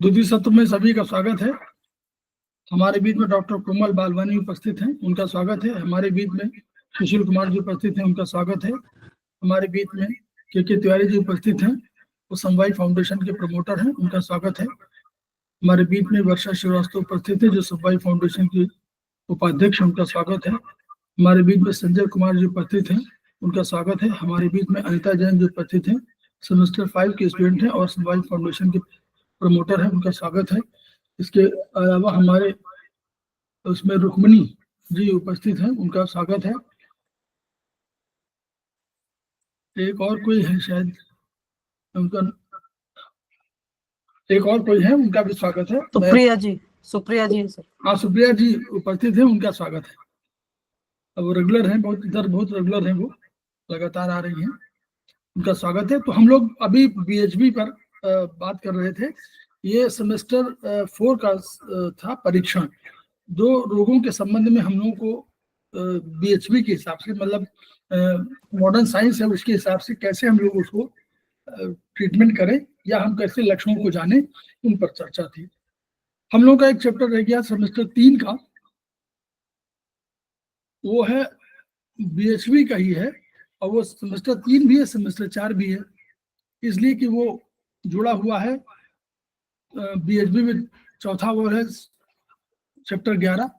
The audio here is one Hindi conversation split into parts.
द्वितीय सत्र में सभी का स्वागत है। हमारे बीच में डॉक्टर कोमल बालवानी उपस्थित हैं, उनका स्वागत है। हमारे बीच में सुशील कुमार जी उपस्थित हैं, उनका स्वागत है। हमारे बीच में के तिवारी जी उपस्थित हैं, वो समवाय फाउंडेशन के प्रमोटर हैं, उनका स्वागत है। हमारे बीच में वर्षा श्रीवास्तव उपस्थित है, जो समवाय फाउंडेशन की उपाध्यक्ष, उनका स्वागत है। हमारे बीच में संजय कुमार जी उपस्थित हैं, उनका स्वागत है। हमारे बीच में अनिता जैन जी उपस्थित हैं, सेमेस्टर 5 के स्टूडेंट हैं और समवाय फाउंडेशन के प्रमोटर हैं, उनका स्वागत है। इसके अलावा हमारे उसमें रुक्मणी जी उपस्थित हैं, उनका स्वागत है। एक और कोई है शायद, उनका एक और कोई है, उनका भी स्वागत है। सुप्रिया जी सर। हाँ, सुप्रिया जी उपस्थित है, उनका स्वागत है। अब रेगुलर हैं, बहुत रेगुलर हैं, वो लगातार आ रही हैं, उनका स्वागत है। तो हम लोग अभी बीएचबी पर बात कर रहे थे। ये सेमेस्टर 4 का था परीक्षण। जो रोगों के संबंध में हम लोगों को बीएचबी के हिसाब से, मतलब मॉडर्न साइंस है, उसके हिसाब से कैसे हम लोग उसको ट्रीटमेंट करें या हम कैसे लक्षणों को जाने, उन पर चर्चा थी। हम लोग का एक चैप्टर रह गया सेमेस्टर 3 का, वो है बीएचबी का ही है, और वो सेमेस्टर 3 भी है, सेमेस्टर 4 भी है, इसलिए कि वो जुड़ा हुआ है बीएचबी में। चौथा वो है चैप्टर 11।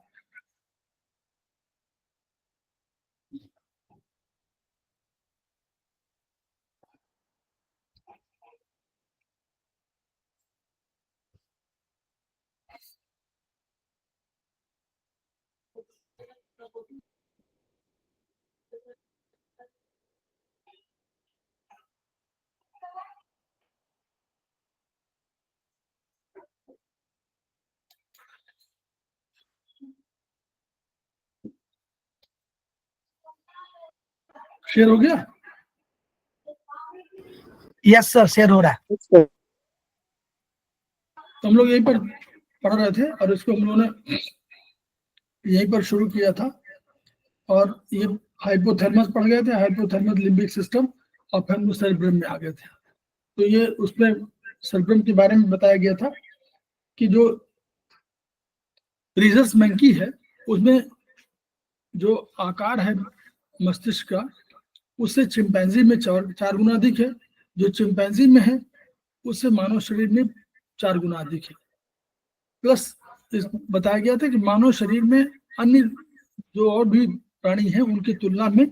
शेयर हो गया? यस सर, शेयर हो रहा है। तो हम लोग यहीं पर पढ़ रहे थे और इसको हम लोगों ने यहीं पर शुरू किया था, और ये हाइपोथैलेमस पढ़ गए थे, हाइपोथैलेमस लिम्बिक सिस्टम, और फिर हम सेरेब्रम में आ गए थे। तो ये उसमें सेरेब्रम के बारे में बताया गया था कि जो रीजस मंकी है, उसमें जो आकार है मस्तिष्क का, उससे चिंपैंजी में 4 गुना अधिक है। जो चिंपैंजी में है उससे मानव शरीर में 4 गुना अधिक है। प्लस बताया गया था कि मानव शरीर में अन्य जो और भी प्राणी हैं उनकी तुलना में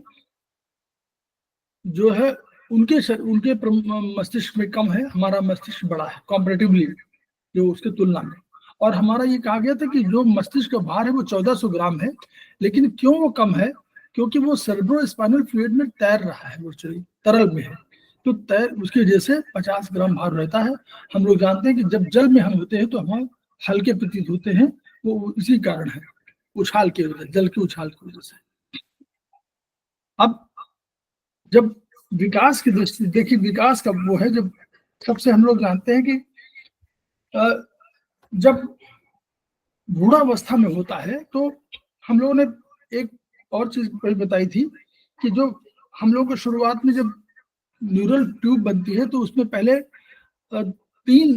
जो है उनके मस्तिष्क में कम है, हमारा मस्तिष्क बड़ा है कॉम्परेटिवली, जो उसके तुलना में। और हमारा ये कहा गया था कि जो मस्तिष्क का भार है वो 1400 ग्राम है, लेकिन क्यों वो कम है? क्योंकि वो सेरेब्रोस्पाइनल फ्लूइड में तैर रहा है, वो तरल में है, तो उसकी वजह से 50 ग्राम भार रहता है। हम लोग जानते हैं कि जब जल में हम होते हैं तो हम हल्के प्रतीत होते हैं, वो इसी कारण है, उछाल के वजह, जल के उछाल की वजह से। अब जब विकास की दृष्टि देखिए, विकास का वो है, जब सबसे हम लोग जानते हैं कि जब भ्रूणावस्था में होता है तो हम लोगों ने एक और चीज बताई थी कि जो हम लोग को शुरुआत में जब न्यूरल ट्यूब बनती है तो उसमें पहले 3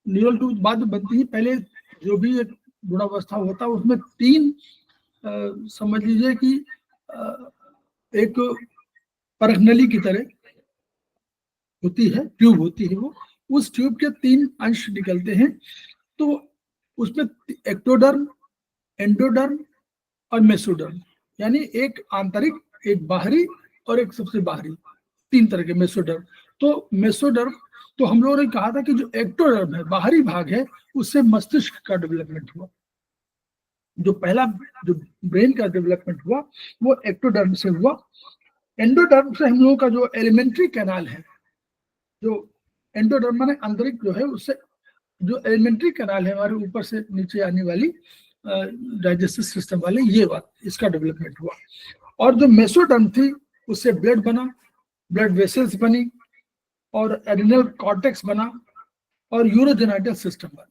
न्यूरल ट्यूब बाद में बनती है। पहले जो भी एक भ्रूणावस्था होता है उसमें 3 समझ लीजिए कि एक परखनली की तरह होती है, ट्यूब होती है, वो उस ट्यूब के 3 अंश निकलते हैं। तो उसमें एक्टोडर्म, एंडोडर्म और मेसोडर्म, यानी एक आंतरिक, एक बाहरी और एक सबसे बाहरी, 3 तरह के मेसोडर्म। तो मेसोडर्म, तो हम लोगों ने कहा था कि जो एक्टोडर्म है, बाहरी भाग है, उससे मस्तिष्क का डेवलपमेंट हुआ। जो पहला जो ब्रेन का डेवलपमेंट हुआ वो एक्टोडर्म से हुआ। एंडोडर्म से हम लोगों का जो एलिमेंट्री कैनाल है, जो एंडोडर्म माने आंतरिक जो है, उससे जो एलिमेंट्री कैनाल है हमारे ऊपर से नीचे आने वाली डाइजेस्टिव सिस्टम वाले, ये बात, इसका डेवलपमेंट हुआ। और जो मेसोडर्म थी उससे ब्लड बना, ब्लड वेसल्स बनी, और एडिनल कॉर्टेक्स बना, और यूरोजेनाइटल सिस्टम बना।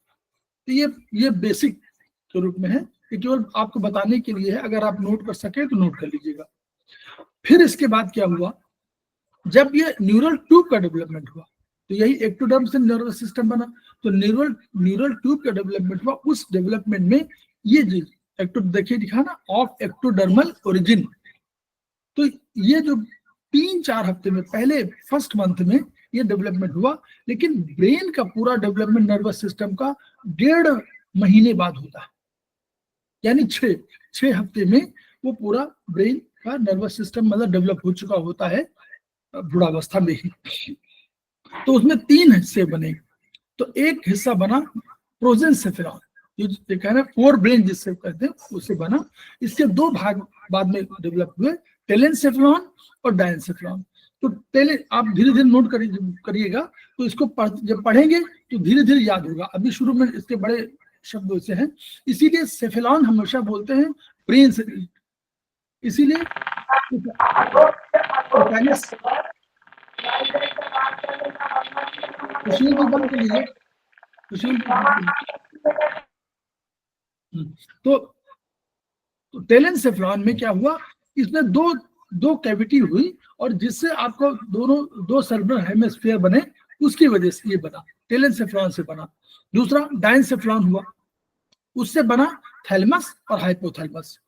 तो ये बेसिक के रूप में है, ये केवल आपको बताने के लिए है, अगर आप नोट कर सके तो नोट कर लीजिएगा। फिर इसके बाद क्या हुआ, जब ये न्यूरल ट्यूब का डेवलपमेंट हुआ, तो यही एक्टोडर्म से नर्वस सिस्टम बना। तो न्यूरल ट्यूब का डेवलपमेंट हुआ। उस डेवलपमेंट में ये जो देखिए दिखा ना, ऑफ एक्टोडर्मल ओरिजिन। तो ये जो 3-4 हफ्ते में, पहले फर्स्ट मंथ में ये डेवलपमेंट हुआ, लेकिन ब्रेन का पूरा डेवलपमेंट नर्वस सिस्टम का 1.5 महीने बाद होता है, यानी 6 हफ्ते में वो पूरा ब्रेन का नर्वस सिस्टम मतलब डेवलप हो चुका होता है बुढ़ावस्था में ही। तो उसमें 3 हिस्से बने। तो एक हिस्सा बना प्रोजेंसेफेलॉन, ये कह रहे हैं फोर ब्रेन जिससे कहते हैं, उससे बना। इसके 2 भाग बाद में डेवलप हुए, टेलेनसेफेलॉन और डायनसेफेलॉन। तो आप धीरे धीरे नोट करिएगा, तो इसको जब पढ़ेंगे तो धीरे धीरे याद होगा। अभी शुरू में इसके बड़े शब्द से हैं, इसीलिए सेफेलॉन हमेशा बोलते हैं ब्रेन से, इसीलिए तो टेलेनसेफेलॉन में क्या हुआ, इसमें दो कैविटी हुई और जिससे आपको दो सेरेब्रल हेमिस्फीयर बने, उसकी वजह से ये बना, टेलेनसेफेलॉन से बना। दूसरा डायनसेफेलॉन हुआ, उससे बना थैलेमस और हाइपोथैलेमस।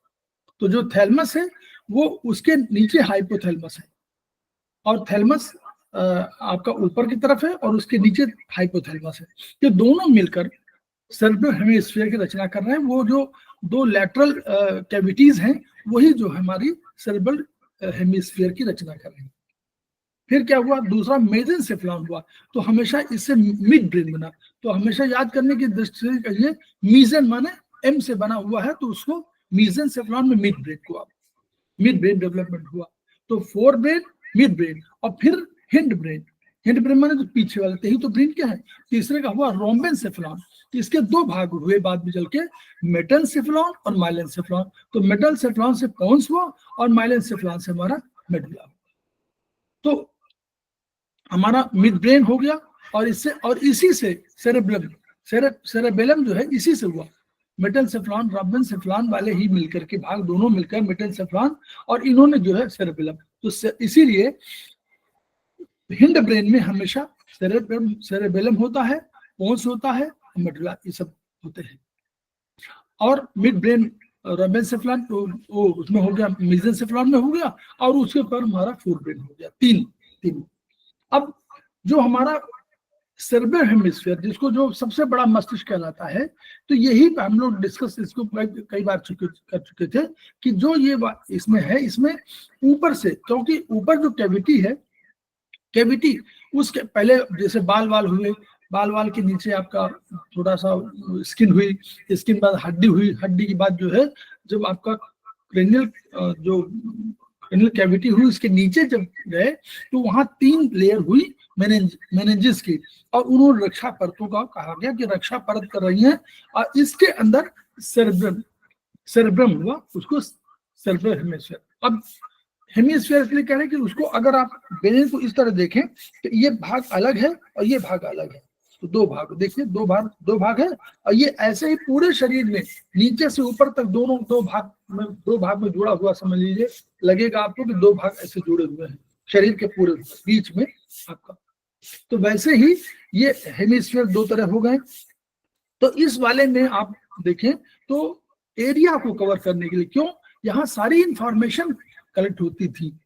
तो जो थैलेमस है वो उसके नीचे हाइपोथैलेमस है, और थैलेमस आपका ऊपर की तरफ है और उसके नीचे हाइपोथैलेमस है। ये दोनों मिलकर सेरेब्रल हेमिस्फीयर की रचना कर रहे हैं। वो जो 2 लैटरल कैविटीज हैं वही जो हमारी सेरेब्रल हेमिस्फीयर की रचना कर रही है। फिर क्या हुआ, दूसरा मेसेनसेफेलॉन हुआ। तो हमेशा इससे मिड ब्रेन बना। तो हमेशा याद करने की दृष्टि से कहिए, मीजन माने एम से बना हुआ है, तो उसको मेसेनसेफेलॉन में मिड ब्रेन हुआ, मिड ब्रेन डेवलपमेंट हुआ। तो फोर ब्रेन, मिड ब्रेन, और फिर हिंड ब्रेन। हिंड ब्रेन माने तो पीछे वाला, यही तो ब्रेन क्या है। तीसरे का हुआ रोम्बेनसेफेलॉन। इसके 2 भाग हुए बाद में चल के, मेटलसेफेलॉन और माइलेनसेफेलॉन। तो मेटलसेफेलॉन से पोन्स हुआ और माइलेनसेफेलॉन से हमारा मेडुला। तो हमारा मिड ब्रेन हो गया, और इसी से सेरेबेलम जो है इसी से हुआ। मेटलसेफेलॉन रोम्बेनसेफेलॉन वाले ही मिलकर के भाग, दोनों मिलकर मेटलसेफेलॉन, और इन्होंने जो है सेरेबेलम। तो इसीलिए हिंड ब्रेन में हमेशा सेरेबेलम होता है, पोन्स होता है, मेडुला, ये सब होते हैं। और मिड ब्रेन रोम्बेनसेफेलॉन तो उसमें हो गया, मेसेनसेफेलॉन में हो गया, और उसके ऊपर हमारा फोर ब्रेन हो गया। तीन। अब जो हमारा सेरेब्रल हेमिस्फीयर, जिसको जो सबसे बड़ा मस्तिष्क कहलाता है, तो यही हम लोग डिस्कस इसको कई बार कर चुके थे कि जो ये इसमें है, इसमें ऊपर से, क्योंकि ऊपर जो कैविटी है, कैविटी उसके पहले जैसे बाल हुए, बाल के नीचे आपका थोड़ा सा स्किन हुई, स्किन बाद हड्डी हुई, हड्डी के बाद जो है जब आपका क्रेनियल कैविटी हुई, उसके नीचे जब गए तो वहां 3 लेयर हुई मेनिंजेस की, और उन्होंने रक्षा परतों का कहा गया कि रक्षा परत कर रही हैं, और इसके अंदर सेरेब्रम हुआ, उसको सेरेब्रल हेमिस्फीयर। अब हेमिस्फीयर के लिए कह रहे हैं कि उसको अगर आप ब्रेन को इस तरह देखें तो ये भाग अलग है और ये भाग अलग है। तो 2 भाग देखिए, 2 भाग है, और ये ऐसे ही पूरे शरीर में नीचे से ऊपर तक दोनों 2 भाग में जुड़ा हुआ समझ लीजिए, लगेगा आपको कि 2 भाग ऐसे जुड़े हुए हैं शरीर के पूरे बीच में आपका। तो वैसे ही ये हेमिस्फीयर 2 तरह हो गए। तो इस वाले में आप देखें तो एरिया को कवर करने के लिए, क्यों, यहाँ सारी इंफॉर्मेशन कलेक्ट होती थी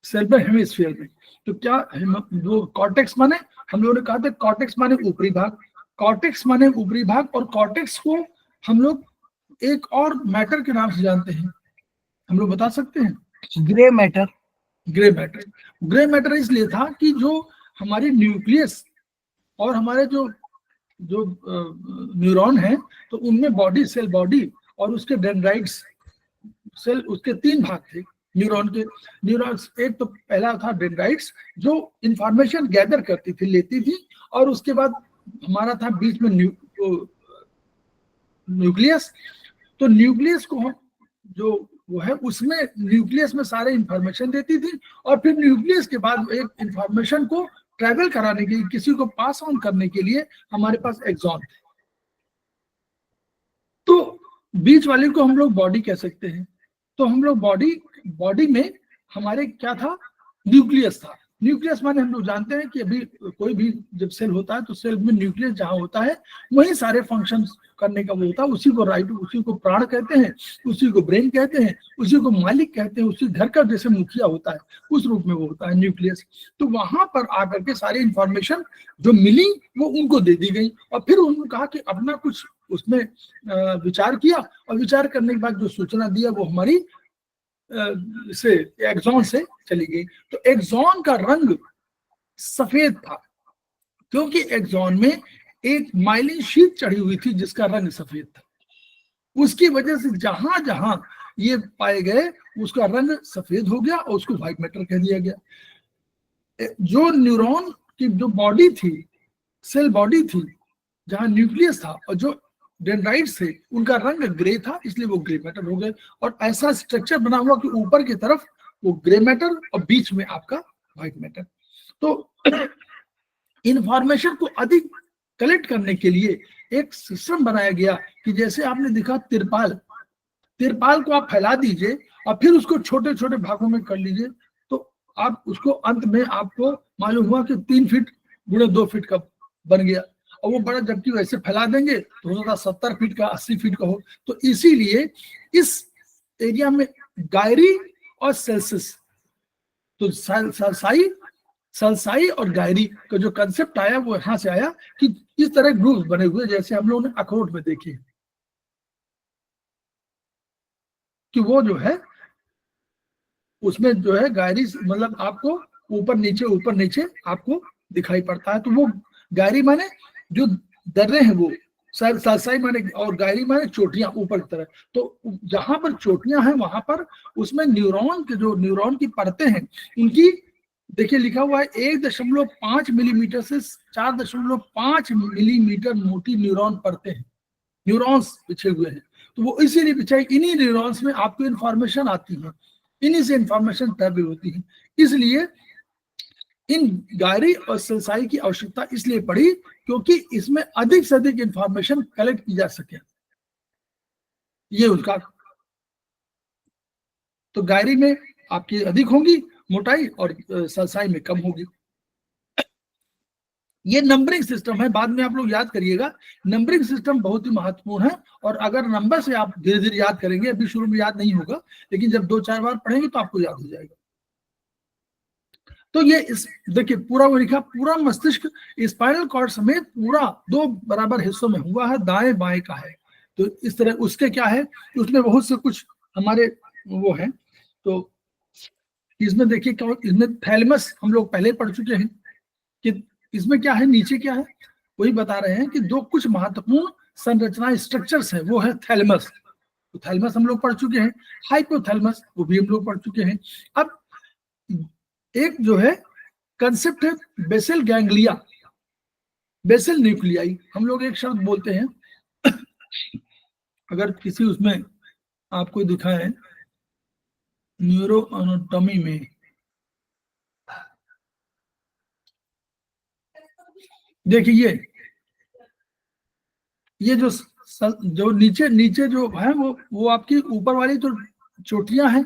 सेरेब्रल हेमिस्फीयर में। तो क्या जो कॉर्टेक्स माने, हम लोगों ने कहा था कॉर्टेक्स माने ऊपरी भाग, कॉर्टेक्स माने ऊपरी भाग, और कॉर्टेक्स को हम लोग एक और मैटर के नाम से जानते हैं, हम लोग बता सकते हैं, ग्रे मैटर। ग्रे मैटर इसलिए था कि जो हमारी न्यूक्लियस और हमारे जो न्यूरॉन है, तो उनमें सेल बॉडी और उसके डेंड्राइट्स सेल, उसके 3 भाग थे न्यूरॉन के। न्यूरॉन्स, एक तो पहला था डेंड्राइट्स जो इंफॉर्मेशन गैदर करती थी, लेती थी, और उसके बाद हमारा था बीच में न्यूक्लियस। तो न्यूक्लियस को जो वो है, उसमें न्यूक्लियस में सारे इंफॉर्मेशन देती थी, और फिर न्यूक्लियस के बाद एक इंफॉर्मेशन को ट्रेवल कराने के लिए, किसी को पास ऑन करने के लिए हमारे पास एक्सॉन थे। तो बीच वाले को हम लोग बॉडी कह सकते हैं। तो हम लोग बॉडी में हमारे क्या था, न्यूक्लियस था, न्यूक्लियस माने हम लोग जानते हैं कि अभी कोई भी जब सेल होता है तो सेल में न्यूक्लियस जहां होता है वही सारे फंक्शंस करने का वो होता है, उसी को राइट, उसी को प्राण कहते हैं, उसी को ब्रेन कहते हैं, उसी को मालिक कहते हैं, उसी घर का जैसे मुखिया होता है उस रूप में वो होता है न्यूक्लियस। तो वहां पर आकर के सारी इंफॉर्मेशन जो मिली वो उनको दे दी गई और फिर उन्होंने कहा कि अपना कुछ उसमें विचार किया और विचार करने के बाद जो सूचना दिया वो हमारी से एक्सॉन से चली गई। तो एक्सॉन का रंग सफेद था क्योंकि एक्सॉन में एक माइलिन शीट चढ़ी हुई थी जिसका रंग सफेद था। उसकी वजह से जहां जहां ये पाए गए उसका रंग सफेद हो गया और उसको व्हाइट मैटर कह दिया गया। जो न्यूरॉन की जो बॉडी थी, सेल बॉडी थी, जहां न्यूक्लियस था और जो डेंड्राइट्स थे उनका रंग ग्रे था, इसलिए वो ग्रे मैटर हो गए। और ऐसा स्ट्रक्चर बना हुआ कि ऊपर की तरफ वो ग्रे मैटर और बीच में आपका व्हाइट मैटर। तो इंफॉर्मेशन को अधिक कलेक्ट करने के लिए एक सिस्टम बनाया गया कि जैसे आपने देखा तिरपाल को आप फैला दीजिए और फिर उसको छोटे छोटे भागों में कर लीजिए तो आप उसको अंत में आपको मालूम हुआ कि 3 फीट गुणे 2 फीट का बन गया। और वो बड़ा जबकि वैसे फैला देंगे तो हो सकता 70 फीट का 80 फीट का हो। तो इसीलिए इस एरिया में गायरी और सेल्सियस, तो सल्साई और गायरी का जो कंसेप्ट आया वो यहां से आया कि इस तरह ग्रुप बने हुए जैसे हम लोगों ने अखरोट में देखे कि वो जो है उसमें जो है गायरी मतलब आपको ऊपर नीचे आपको दिखाई पड़ता है। तो वो गायरी माने जो दर्रे हैं वो सल्साई माने और गायरी माने चोटियां ऊपर की तरफ। तो जहां पर चोटियां हैं वहां पर उसमें न्यूरॉन की परतें हैं उनकी देखिए लिखा हुआ है 1.5 मिलीमीटर से 4.5 मिलीमीटर मोटी न्यूरॉन परतें हैं, न्यूरॉन्स बिछे हुए हैं। तो वो इसीलिए बिछाई, इन्हीं न्यूरॉन्स में आपको इंफॉर्मेशन आती है, इन्हीं से इंफॉर्मेशन तय होती है। इसलिए इन गायरी और सल्साई की आवश्यकता इसलिए पड़ी क्योंकि इसमें अधिक से अधिक इंफॉर्मेशन कलेक्ट की जा सके, ये उनका। तो गायरी में आपकी अधिक होगी मोटाई और सल्साई में कम होगी। ये नंबरिंग सिस्टम है, बाद में आप लोग याद करिएगा। नंबरिंग सिस्टम बहुत ही महत्वपूर्ण है और अगर नंबर से आप धीरे धीरे याद करेंगे, अभी शुरू में याद नहीं होगा लेकिन जब 2-4 बार पढ़ेंगे तो आपको याद हो जाएगा। तो ये इस देखिए पूरा वो लिखा, पूरा मस्तिष्क स्पाइनल कॉर्ड समेत पूरा 2 बराबर हिस्सों में हुआ है, दाएं बाएं का है। तो इस तरह उसके क्या है, उसमें बहुत से कुछ हमारे वो है। तो इसमें देखिए क्या, इसमें थैलेमस हम लोग पहले पढ़ चुके हैं कि इसमें क्या है, नीचे क्या है वही बता रहे हैं कि 2 कुछ महत्वपूर्ण संरचना स्ट्रक्चर्स है, वो है थैलेमस। तो थैलेमस हम लोग पढ़ चुके हैं, हाइपोथैलेमस वो भी हम लोग पढ़ चुके हैं। अब एक जो है कंसेप्ट है बेसल गैंग्लिया, बेसल न्यूक्लियाई, हम लोग एक शब्द बोलते हैं अगर किसी उसमें आपको दिखाएं न्यूरो एनाटॉमी में, देखिए ये जो नीचे जो है वो आपकी ऊपर वाली तो चोटियां हैं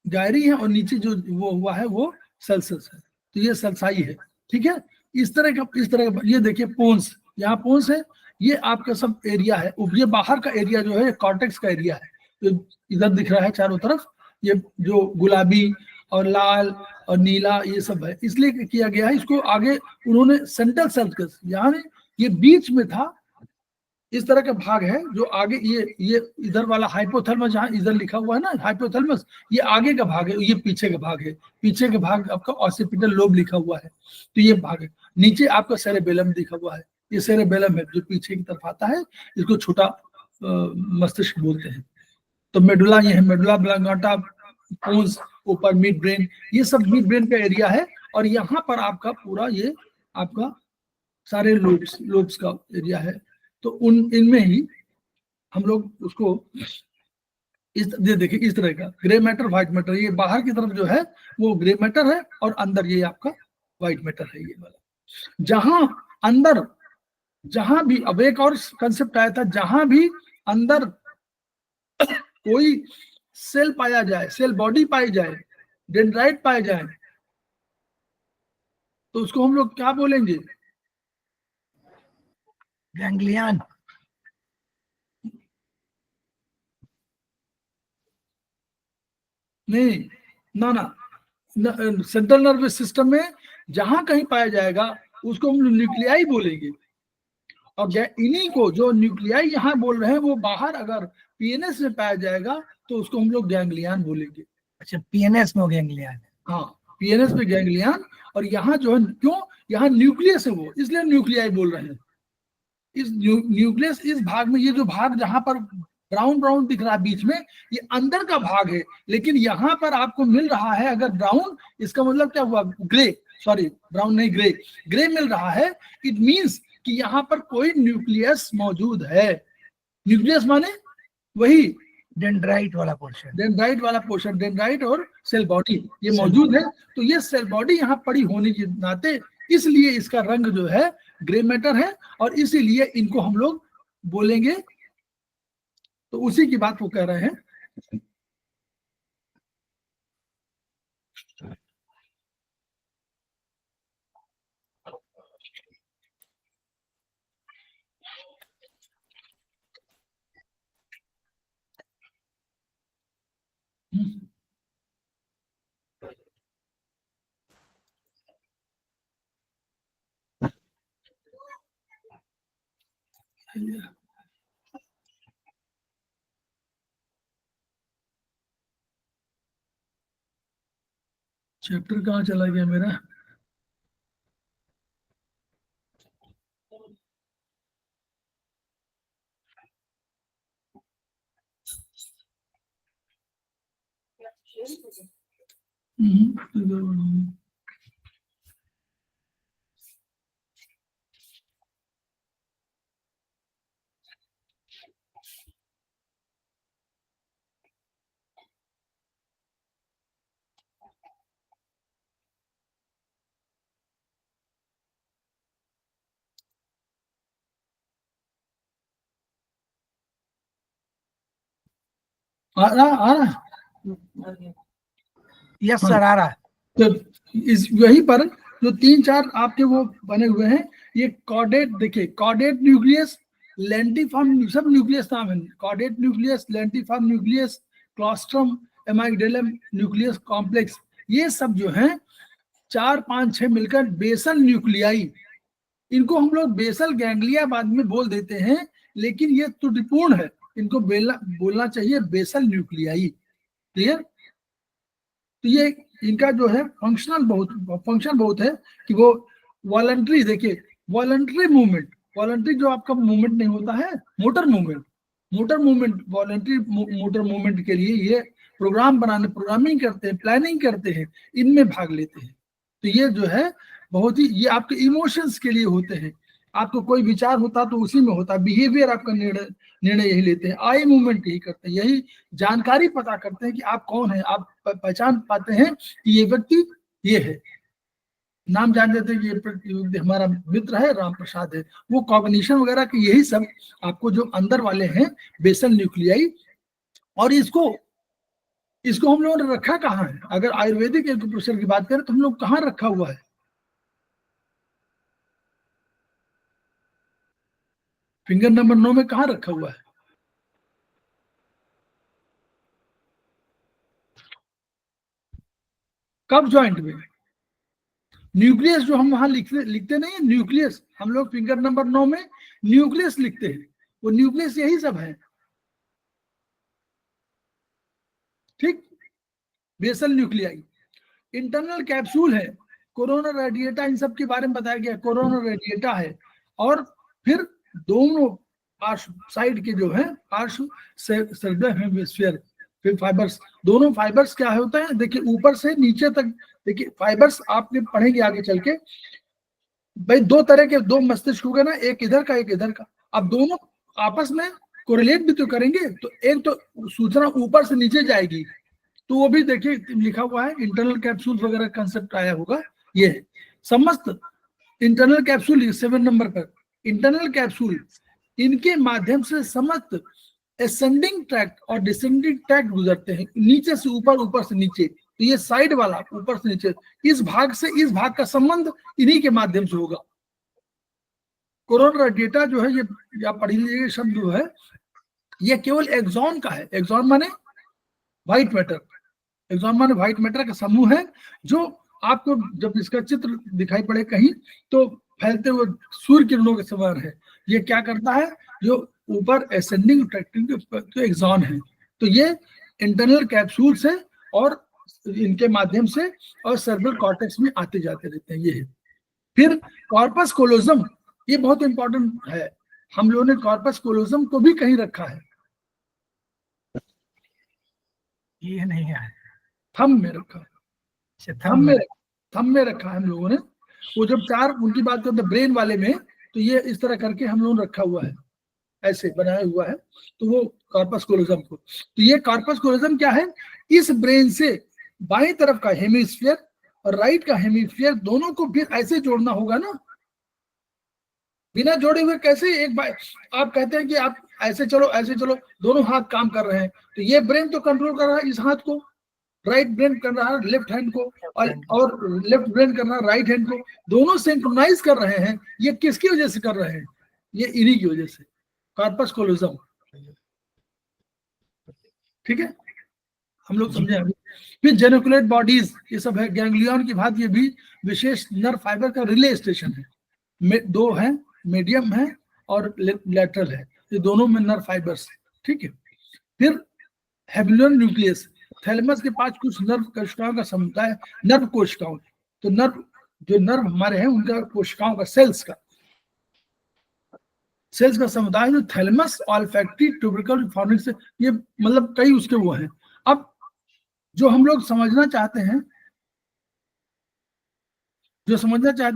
गायरी है और नीचे जो वो हुआ है वो सेल्सियस है, तो ये सल्साई है। ठीक है, इस तरह का ये देखिए पोन्स, यहाँ पोन्स है, ये आपका सब एरिया है। ये बाहर का एरिया जो है कॉर्टेक्स का एरिया है, तो इधर दिख रहा है चारों तरफ, ये जो गुलाबी और लाल और नीला ये सब है, इसलिए किया गया है। इसको आगे उन्होंने सेंट्रल सर्कस, यानी ये बीच में था, इस तरह का भाग है जो आगे ये इधर वाला हाइपोथैलेमस, जहां इधर लिखा हुआ है ना हाइपोथैलेमस, ये आगे का भाग है, ये पीछे का भाग है। पीछे के भाग आपका ऑसिपिटल लोब लिखा हुआ है, तो ये भाग है। नीचे आपका सेरेबेलम लिखा हुआ है, ये सेरेबेलम है जो पीछे की तरफ आता है, इसको छोटा मस्तिष्क बोलते हैं। तो मेडुला ये है, मेडुला ऑब्लांगेटा, पोन्स ऊपर, मिड ब्रेन, ये सब मिड ब्रेन का एरिया है। और यहाँ पर आपका पूरा ये आपका सारे लोब्स का एरिया है। तो इनमें ही हम लोग उसको देखिए इस तरह का ग्रे मैटर व्हाइट मैटर, ये बाहर की तरफ जो है वो ग्रे मैटर है और अंदर ये आपका व्हाइट मैटर है, ये वाला। जहां अंदर, जहां भी, अब एक और कंसेप्ट आया था, जहां भी अंदर कोई सेल पाया जाए, सेल बॉडी पाई जाए, डेंड्राइट पाए जाए, तो उसको हम लोग क्या बोलेंगे? गैंग्लियन। नहीं, ना सेंट्रल नर्वस सिस्टम में जहां कहीं पाया जाएगा उसको हम न्यूक्लियाई बोलेंगे। और इन्हीं को जो न्यूक्लियाई यहाँ बोल रहे हैं वो बाहर अगर पीएनएस में पाया जाएगा तो उसको हम लोग गैंग्लियन बोलेंगे। अच्छा, पीएनएस में हो गैंग्लियन। हाँ, पीएनएस में गैंग्लियन। और यहाँ जो है, क्यों यहाँ न्यूक्लियस है वो, इसलिए न्यूक्लियाई बोल रहे हैं। इस न्यूक्लियस, इस भाग में, ये जो भाग जहां पर ब्राउन ब्राउन दिख रहा है बीच में, ये अंदर का भाग है। लेकिन यहाँ पर आपको मिल रहा है अगर ब्राउन, इसका मतलब क्या हुआ? ग्रे, सॉरी ब्राउन नहीं, ग्रे, ग्रे मिल रहा है। इट मींस कि यहाँ पर कोई न्यूक्लियस मौजूद है। न्यूक्लियस माने वही डेंड्राइट वाला पोर्शन। डेंड्राइट वाला पोर्शन, डेंड्राइट और सेल बॉडी ये मौजूद है। तो ये सेल बॉडी यहाँ पड़ी होने के नाते इसलिए इसका रंग जो है ग्रे मैटर है, और इसीलिए इनको हम लोग बोलेंगे। तो उसी की बात वो कह रहे हैं। चैप्टर कहाँ चला गया मेरा? आ रहा। यस सर, आ रहा है। तो इस यहीं पर जो 3-4 आपके वो बने हुए हैं, ये कॉर्डेट, देखिए कॉर्डेट न्यूक्लियस, लेंटिफॉर्म, सब न्यूक्लियस नाम है। Caudate nucleus, lentiform nucleus, claustrum, amygdaloid nucleus complex, ये सब जो हैं 4, 5, 6 मिलकर बेसल न्यूक्लियाई। इनको हम लोग बेसल गैंग्लिया बाद में बोल देते हैं, लेकिन ये त्रुटिपूर्ण है। इनको बोलना चाहिए बेसल न्यूक्लियाई। क्लियर? तो ये इनका जो है फंक्शन बहुत है कि वो वॉलंटरी, देखिए वॉलंटरी मूवमेंट, वॉलंटरी जो आपका मूवमेंट नहीं होता है, motor movement, voluntary motor movement के लिए ये प्रोग्रामिंग करते हैं, प्लानिंग करते हैं, इनमें भाग लेते हैं। तो ये जो है बहुत ही, ये आपके इमोशंस के लिए होते हैं। आपको कोई विचार होता तो उसी में होता, बिहेवियर आपका निर्णय यही लेते हैं, आई मूवमेंट यही करते हैं, यही जानकारी पता करते हैं कि आप कौन है। आप पहचान पाते हैं कि ये व्यक्ति ये है, नाम जान देते हैं कि ये हमारा मित्र है, राम प्रसाद है। वो कॉग्निशन वगैरह के यही सब आपको जो अंदर वाले हैं बेसल न्यूक्लियाई। और इसको हम लोगों ने रखा कहाँ है? अगर आयुर्वेदिक एक्यूप्रेशर की बात करें तो हम लोग कहाँ रखा हुआ है? फिंगर नंबर 9 में कहाँ रखा हुआ है? कब जॉइंट में? न्यूक्लियस जो हम वहां लिखते नहीं है, न्यूक्लियस हम लोग फिंगर नंबर 9 में न्यूक्लियस लिखते हैं। वो न्यूक्लियस यही सब है। ठीक, बेसल न्यूक्लियाई। इंटरनल कैप्सूल है, कोरोना रेडिएटा, इन सब के बारे में बताया गया। कोरोना रेडिएटा है, और फिर दोनों पार्श्व साइड के जो है पार्श्व हेमिस्फीयर फाइबर्स, दोनों फाइबर्स क्या होता है? देखिए ऊपर से नीचे तक, देखिए फाइबर्स आपने पढ़ेंगे आगे चल के। भाई दो तरह के दो मस्तिष्क हो गए ना, एक इधर का एक इधर का। अब दोनों आपस में कोरिलेट भी तो करेंगे, तो एक तो सूचना ऊपर से नीचे जाएगी, तो वो भी देखिए लिखा हुआ है, इंटरनल कैप्सूल वगैरह कंसेप्ट आया होगा। ये है समस्त इंटरनल कैप्सूल 7 नंबर पर। इंटरनल कैप्सूल, इनके माध्यम से समस्त असेंडिंग ट्रैक्ट और डिसेंडिंग ट्रैक्ट गुजरते हैं, नीचे से ऊपर, ऊपर से नीचे। तो ये साइड वाला ऊपर से नीचे इस भाग से इस भाग का संबंध इन्हीं के माध्यम से होगा। कोरोना डेटा जो है ये आप पढ़ लीजिए शब्द जो है ये केवल एक्सॉन का है। एक्सॉन माने व्हाइट मैटर, एक्सॉन माने व्हाइट मैटर का समूह है जो आपको जब इसका चित्र दिखाई पड़े कहीं तो फैलते हुए सूर्य किरणों के समान है। ये क्या करता है, जो ऊपर एसेंडिंग ट्रैक्टिंग जो एक्सॉन है, तो ये इंटरनल कैप्सूल से और इनके माध्यम से और सेरेब्रल कॉर्टेक्स में आते जाते रहते हैं। ये है। फिर कॉर्पस कोलोजम, ये बहुत इंपॉर्टेंट है। हम लोगों ने कॉर्पस कोलोजम को भी कहीं रखा है, ये नहीं है, थंब में रखा है, अच्छा, थंब में रखा है हम लोगों ने। वो जब चार उनकी बात करते हैं ब्रेन वाले में, तो ये इस तरह करके हम लोगों ने रखा हुआ है, ऐसे बनाया हुआ है, तो वो कॉर्पस कोलोजम को। तो ये कॉर्पस कोलोजम क्या है, इस ब्रेन से बाईं तरफ का हेमिस्फीयर और राइट का हेमिस्फीयर दोनों को फिर ऐसे जोड़ना होगा ना। बिना जोड़े हुए कैसे एक बार आप कहते हैं कि आप ऐसे चलो ऐसे चलो, दोनों हाथ काम कर रहे हैं, तो ये ब्रेन तो कंट्रोल कर रहा है इस हाथ को, राइट ब्रेन कर रहा है लेफ्ट हैंड को, और लेफ्ट ब्रेन कर रहा है राइट हैंड को, दोनों सिंक्रोनाइज कर रहे हैं। ये किसकी वजह से कर रहे हैं, ये इन्हीं की वजह से, कॉर्पस कोलोजम। ठीक है, हम लोग समझे अभी। फिर जेनिकुलेट बॉडीज, ये सब है गैंग्लियन की बात, ये भी विशेष नर्व फाइबर का रिले स्टेशन है। दो है, मीडियम है और लेटरल है, ये दोनों में नर्व फाइबर्स है। ठीक है। फिर हेबुलर न्यूक्लियस, थैलेमस के पास कुछ नर्व कोशिकाओं का समुदाय, नर्व कोशिकाओं, तो नर्व जो नर्व हमारे हैं उनका कोशिकाओं का सेल्स का समुदाय जो थैलेमस, ऑल्फैक्टरी, ट्यूबरकल, फॉर्निक्स, ये मतलब कई उसके वो हैं। अब जो हम लोग समझना चाहते हैं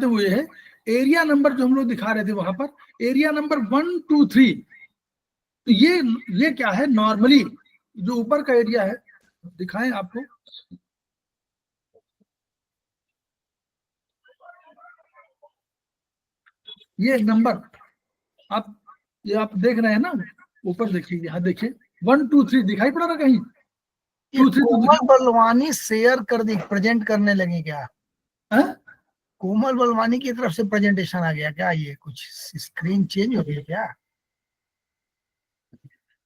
वो ये है, एरिया नंबर जो हम लोग दिखा रहे थे वहां पर, एरिया नंबर 1, 2, 3, तो ये क्या है, नॉर्मली जो ऊपर का एरिया है, दिखाएं आपको, ये नंबर ये आप देख रहे हैं ना, ऊपर देखिए, यहाँ देखिए 1, 2, 3 दिखाई पड़ रहा कहीं? 2, 3 कोमल बलवानी शेयर कर दी, प्रेजेंट करने लगी क्या? कोमल बलवानी की तरफ से प्रेजेंटेशन आ गया क्या? ये कुछ स्क्रीन चेंज हो गई क्या?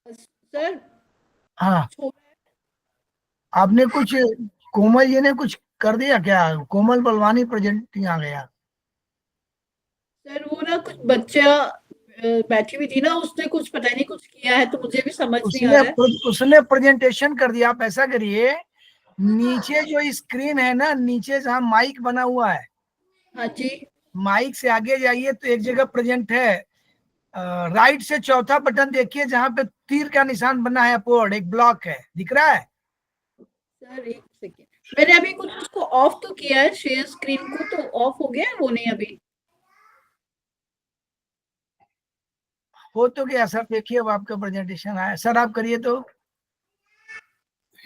सर हाँ, आपने कुछ, कोमल जी ने कुछ कर दिया क्या? कोमल बलवानी प्रेजेंटिंग आ गया। सर वो ना कुछ बच्चा बैठी हुई थी ना, उसने कुछ पता नहीं कुछ किया है, तो मुझे भी समझ नहीं आ रहा है। उसने प्रेजेंटेशन कर दिया। आप ऐसा करिए, नीचे जो स्क्रीन है ना, नीचे जहाँ माइक बना हुआ है, हाँ जी, माइक से आगे जाइए तो एक जगह प्रेजेंट है, राइट से चौथा बटन देखिए जहाँ पे तीर का निशान बना है, अपवर्ड एक ब्लॉक है, दिख रहा है? सर एक सेकेंड, मैंने अभी कुछ उसको ऑफ तो किया है, शेयर स्क्रीन को, तो ऑफ हो गया है, वो नहीं अभी हो तो गया सर। देखिए अब आपका प्रेजेंटेशन आया सर, आप करिए तो।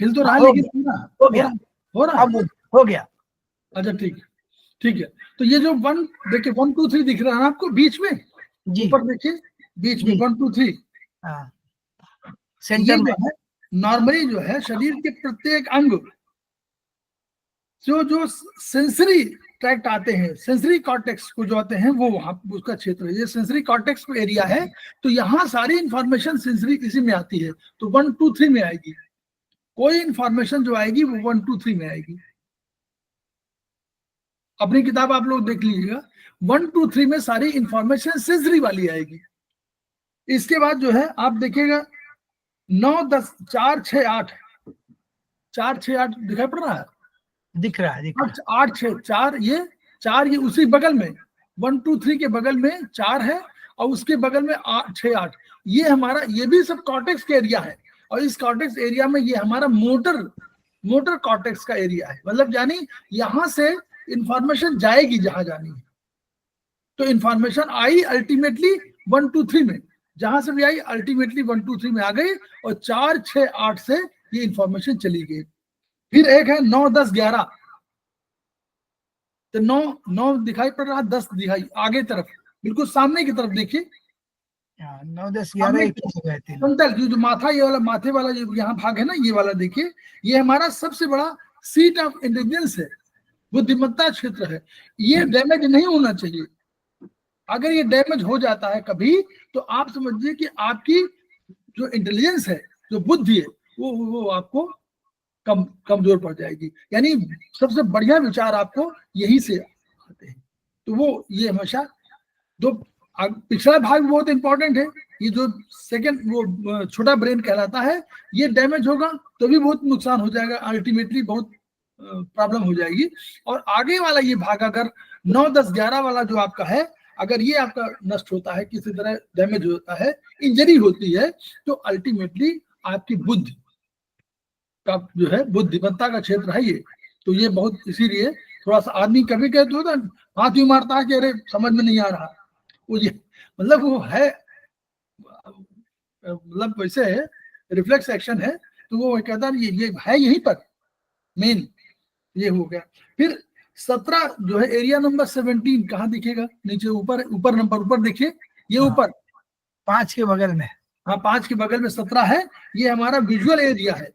हिल तो रहा, लेकिन हो गया, अब हो गया। अच्छा ठीक है। तो ये जो 1 देखिए 1, 2, 3 दिख रहा है आपको बीच में, ऊपर देखिए बीच में 1, 2, 3 सेंटर में है। नॉर्मली जो है शरीर के प्रत्येक अंग जो सेंसरी ट्रैक्ट आते हैं, सेंसरी कॉर्टेक्स को जो आते हैं, वो वहां उसका क्षेत्र है। ये सेंसरी कॉर्टेक्स को एरिया है, तो यहाँ सारी इंफॉर्मेशन सेंसरी इसी में आती है, तो 1, 2, 3 में आएगी। कोई इंफॉर्मेशन जो आएगी वो 1, 2, 3 में आएगी। अपनी किताब आप लोग देख लीजिएगा, 1, 2, 3 में सारी इंफॉर्मेशन सेंसरी वाली आएगी। इसके बाद जो है आप देखिएगा 9, 10, 4, 6, 8 दिखाई पड़ रहा है? दिख रहा है 8, 6, 4, ये 4, ये उसी बगल में 1, 2, 3 के बगल में 4 है, और उसके बगल में 8, 6, 8, ये हमारा, ये भी सब कॉर्टेक्स का एरिया है। और इस कॉर्टेक्स एरिया में ये हमारा मोटर कॉर्टेक्स का एरिया है, मतलब यानी यहां से इंफॉर्मेशन जाएगी जहां जानी है। तो इंफॉर्मेशन आई अल्टीमेटली 1, 2, 3 में, जहां से भी आई अल्टीमेटली 1, 2, 3 में आ गई, और 4, 6, 8 से ये इंफॉर्मेशन चली गई। फिर एक है 9, 10, 11, तो 9 दिखाई पड़ रहा है, 10 दिखाई आगे तरफ, बिल्कुल सामने की तरफ देखिए, 9, 10, 11 जो माथा, ये वाला माथे वाला जो यहाँ भाग है ना, ये वाला देखिए, ये हमारा सबसे बड़ा सीट ऑफ इंटेलिजेंस है, बुद्धिमत्ता क्षेत्र है, ये डैमेज नहीं होना चाहिए। अगर ये डैमेज हो जाता है कभी, तो आप समझिए कि आपकी जो इंटेलिजेंस है, जो बुद्धि है, वो आपको कमजोर पड़ जाएगी। यानी सबसे बढ़िया विचार आपको यही से आते हैं। तो वो ये हमेशा जो पिछला भाग बहुत इंपॉर्टेंट है, ये जो सेकंड वो छोटा ब्रेन कहलाता है, ये डैमेज होगा तो भी बहुत नुकसान हो जाएगा, अल्टीमेटली बहुत प्रॉब्लम हो जाएगी। और आगे वाला ये भाग अगर 9, 10, 11 वाला जो आपका है, अगर ये आपका नष्ट होता है, किसी तरह डैमेज होता है, इंजरी होती है, तो अल्टीमेटली आपकी बुद्धि का जो है, बुद्धिमत्ता का क्षेत्र है ये। तो ये बहुत, इसीलिए थोड़ा सा आदमी कभी कहते होता हाथ ही मारता है कि अरे समझ में नहीं आ रहा, वो ये मतलब वो है, मतलब वैसे है, रिफ्लेक्स एक्शन है, तो वो कहता है ये है यहीं पर मेन, ये हो गया। फिर 17 जो है एरिया नंबर 17 कहाँ दिखेगा? नीचे ऊपर नंबर ऊपर देखिए, ये ऊपर 5 के बगल में, हाँ 5 के बगल में 17 है, ये हमारा विजुअल एरिया है।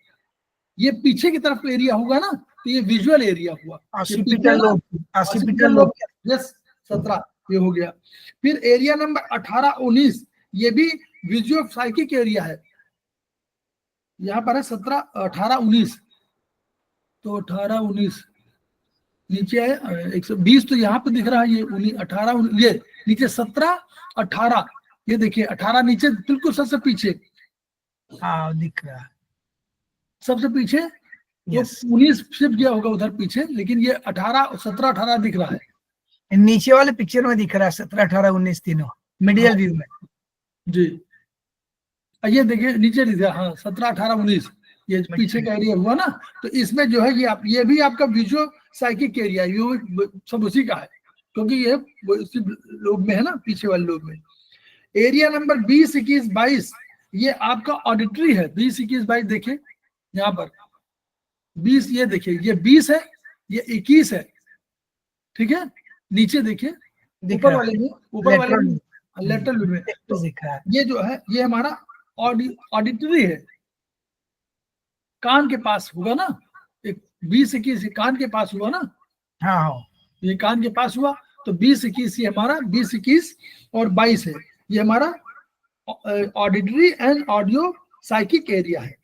ये पीछे की तरफ एरिया होगा ना, तो ये विजुअल एरिया हुआ, ऑसिपिटल लोब, यस 17 ये हो गया। फिर एरिया नंबर 18, 19 ये भी विजुअल साइकिक एरिया है, यहाँ पर है 17, 18, 19, तो 18, 19 नीचे है 120, तो यहाँ पे दिख रहा है ये 18, ये नीचे 17, 18, ये देखिए 18 नीचे बिल्कुल सबसे पीछे, हाँ दिख रहा है सबसे पीछे। Yes. 19 शिफ्ट गया होगा उधर पीछे, लेकिन ये 18, 17, 18 दिख रहा है। नीचे वाले पिक्चर में दिख रहा है 17, 18, 19 तीनों मीडियल व्यू में जी। ये देखिए नीचे दिख रहा, हाँ 17, 18, 19 ये पीछे का एरिया हुआ ना, तो इसमें जो है ये भी आपका विजुअल साइकिक एरिया, ये सब उसी का है, क्योंकि ये उसी लोब में है ना, पीछे वाले लोब में। एरिया नंबर 20, 21, 22 ये आपका ऑडिटरी है। 20, 21, 22 देखिए यहाँ पर 20, ये देखिए ये 20 है, ये 21 है, ठीक है। नीचे देखिए ऊपर वाले में, लेटरल में तो ये जो है ये हमारा ऑडिटरी है, कान के पास होगा ना, एक 20, 21 कान के पास हुआ ना, हाँ ये कान के पास हुआ, तो 20, 21 ये हमारा 20, 21 और 22 है, ये हमारा auditory and audio psychic area है।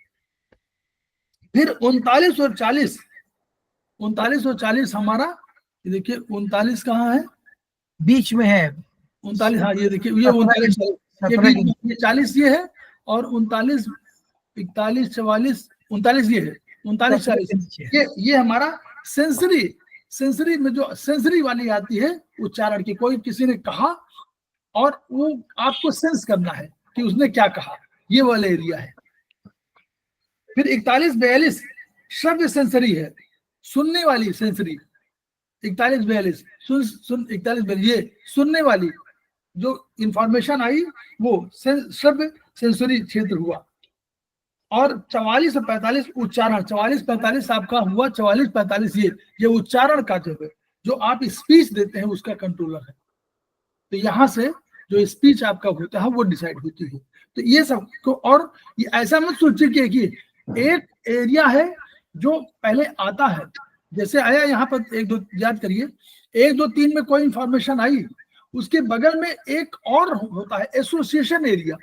फिर 39 और 40, 39 और 40 हमारा, ये देखिए 39 कहाँ है? बीच में है 39, हाँ ये देखिए ये 39, ये 40 ये है, और 39, 41, 44, 39 ये है, 39, 40 ये हमारा सेंसरी में जो सेंसरी वाली आती है उच्चारण की, कोई किसी ने कहा और वो आपको सेंस करना है कि उसने क्या कहा, ये वाला एरिया है। फिर 41, 42 श्रव्य सेंसरी है, सुनने वाली सेंसरी। 41, 42 सुन 41, 42 ये सुनने वाली जो इंफॉर्मेशन आई वो श्रव्य सेंसरी क्षेत्र हुआ। और 44 और 45 उच्चारण, 44, 45 आपका हुआ, 44, 45 ये उच्चारण का जो आप स्पीच देते हैं उसका कंट्रोलर है। तो यहाँ से जो स्पीच आपका होता है वो डिसाइड होती है। तो ये सब को, और ये ऐसा मत सोचिए कि एक एरिया है जो पहले आता है, जैसे आया यहाँ पर 1, 2 याद करिए, 1, 2, 3 में कोई इंफॉर्मेशन आई, उसके बगल में एक और होता है एसोसिएशन एरिया।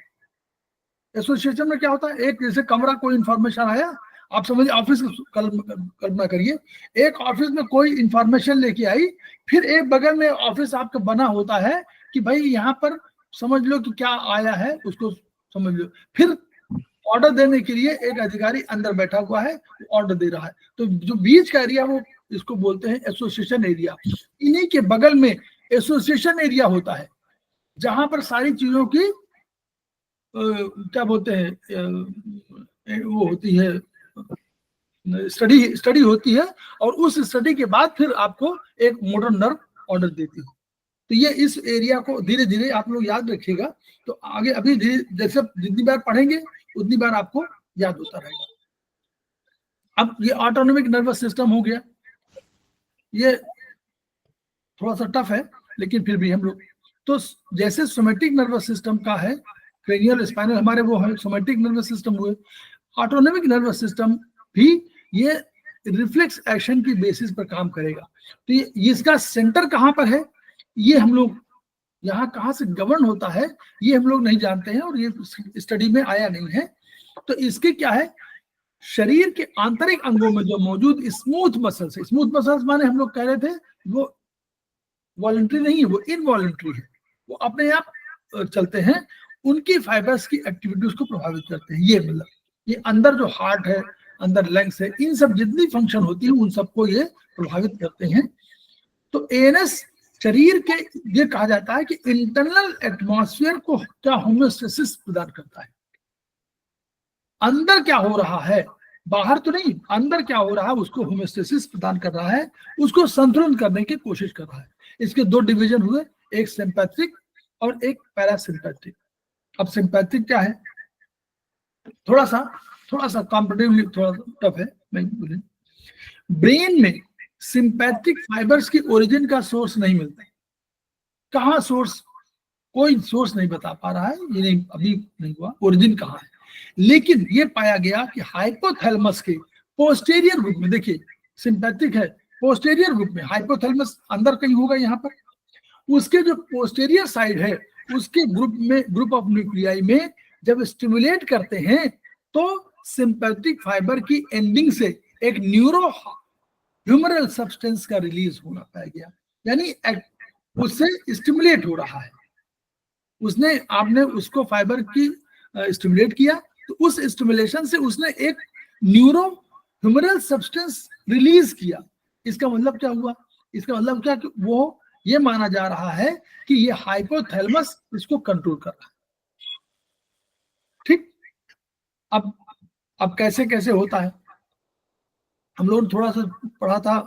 एसोसिएशन में क्या होता है, एक जैसे कमरा कोई इंफॉर्मेशन आया, आप समझिए ऑफिस कल्पना करिए, एक ऑफिस में कोई इंफॉर्मेशन लेके आई, फिर एक बगल में ऑफिस आपका बना होता है कि भाई यहाँ पर समझ लो कि क्या आया है, उसको समझ लो, फिर ऑर्डर देने के लिए एक अधिकारी अंदर बैठा हुआ है, ऑर्डर दे रहा है। तो जो बीच का एरिया वो इसको बोलते हैं एसोसिएशन एरिया। इन्हीं के बगल में एसोसिएशन एरिया होता है जहां पर सारी चीजों की क्या बोलते हैं वो होती है, स्टडी होती है, और उस स्टडी के बाद फिर आपको एक मोटर नर्व ऑर्डर देती है। तो ये इस एरिया को धीरे धीरे आप लोग याद रखिएगा, तो आगे अभी जैसे जितनी बार पढ़ेंगे उतनी बार आपको याद होता रहेगा। अब ये ऑटोनॉमिक नर्वस सिस्टम हो गया, ये थोड़ा सा टफ है लेकिन फिर भी हम लोग, तो जैसे सोमेटिक नर्वस सिस्टम का है, क्रेनियल स्पाइनल हमारे वो है सोमेटिक नर्वस सिस्टम हुए, ऑटोनॉमिक नर्वस सिस्टम भी ये रिफ्लेक्स एक्शन की बेसिस पर काम करेगा। तो ये इसका सेंटर कहाँ पर है, ये हम लोग यहाँ कहाँ से गवर्न होता है ये हम लोग नहीं जानते हैं और ये स्टडी में आया नहीं है। तो इसके क्या है, शरीर के आंतरिक अंगों में जो मौजूद स्मूथ मसल्स है, स्मूथ मसल्स माने हम लोग कह रहे थे वो वॉलंटरी नहीं है, वो इनवॉलंटरी है, वो अपने आप चलते हैं, उनकी फाइबर्स की एक्टिविटीज को प्रभावित करते हैं। ये मतलब ये अंदर जो हार्ट है, अंदर लंग्स है, इन सब जितनी फंक्शन होती है उन सबको ये प्रभावित करते हैं। तो एएनएस शरीर के, ये कहा जाता है कि इंटरनल एटमॉस्फेयर को क्या होम्योस्टेसिस प्रदान करता है। अंदर क्या हो रहा है, बाहर तो नहीं, अंदर क्या हो रहा है उसको होम्योस्टेसिस प्रदान कर रहा है, उसको संतुलन करने की कोशिश कर रहा है। इसके दो डिवीजन हुए, एक सिंपैथिक और एक पैरासिम्पैथिक। अब सिंपैथिक क्या है, थोड़ा सा कॉम्पिटिटिवली थोड़ा टफ है, मैं बोले ब्रेन में सिंपैथिक फाइबर्स की ओरिजिन का सोर्स नहीं मिलता। कहाँ सोर्स, कोई सोर्स नहीं बता पा रहा है, ये नहीं अभी नहीं हुआ ओरिजिन कहाँ है। लेकिन ये पाया गया कि हाइपोथैलेमस के पोस्टीरियर ग्रुप में, देखिए सिंपैथिक है पोस्टीरियर ग्रुप में, हाइपोथैलेमस अंदर कहीं होगा यहाँ पर, उसके जो पोस्टीरियर साइड है उसके ग्रुप में, ग्रुप ऑफ न्यूक्लियाई में जब स्टिमुलेट करते हैं तो सिंपैथिक फाइबर की एंडिंग से एक न्यूरो ह्यूमरल सब्सटेंस का रिलीज होना पाया गया, यानी उससे स्टिमुलेट हो रहा है, उसने, आपने उसको फाइबर की स्टिमुलेट किया तो उस स्टिमुलेशन से उसने एक न्यूरो ह्यूमरल सब्सटेंस रिलीज किया। इसका मतलब क्या हुआ, इसका मतलब क्या कि वो ये माना जा रहा है कि ये हाइपोथैलेमस इसको कंट्रोल कर रहा है। ठीक, अब कैसे कैसे होता है, हम लोगों ने थोड़ा सा पढ़ा था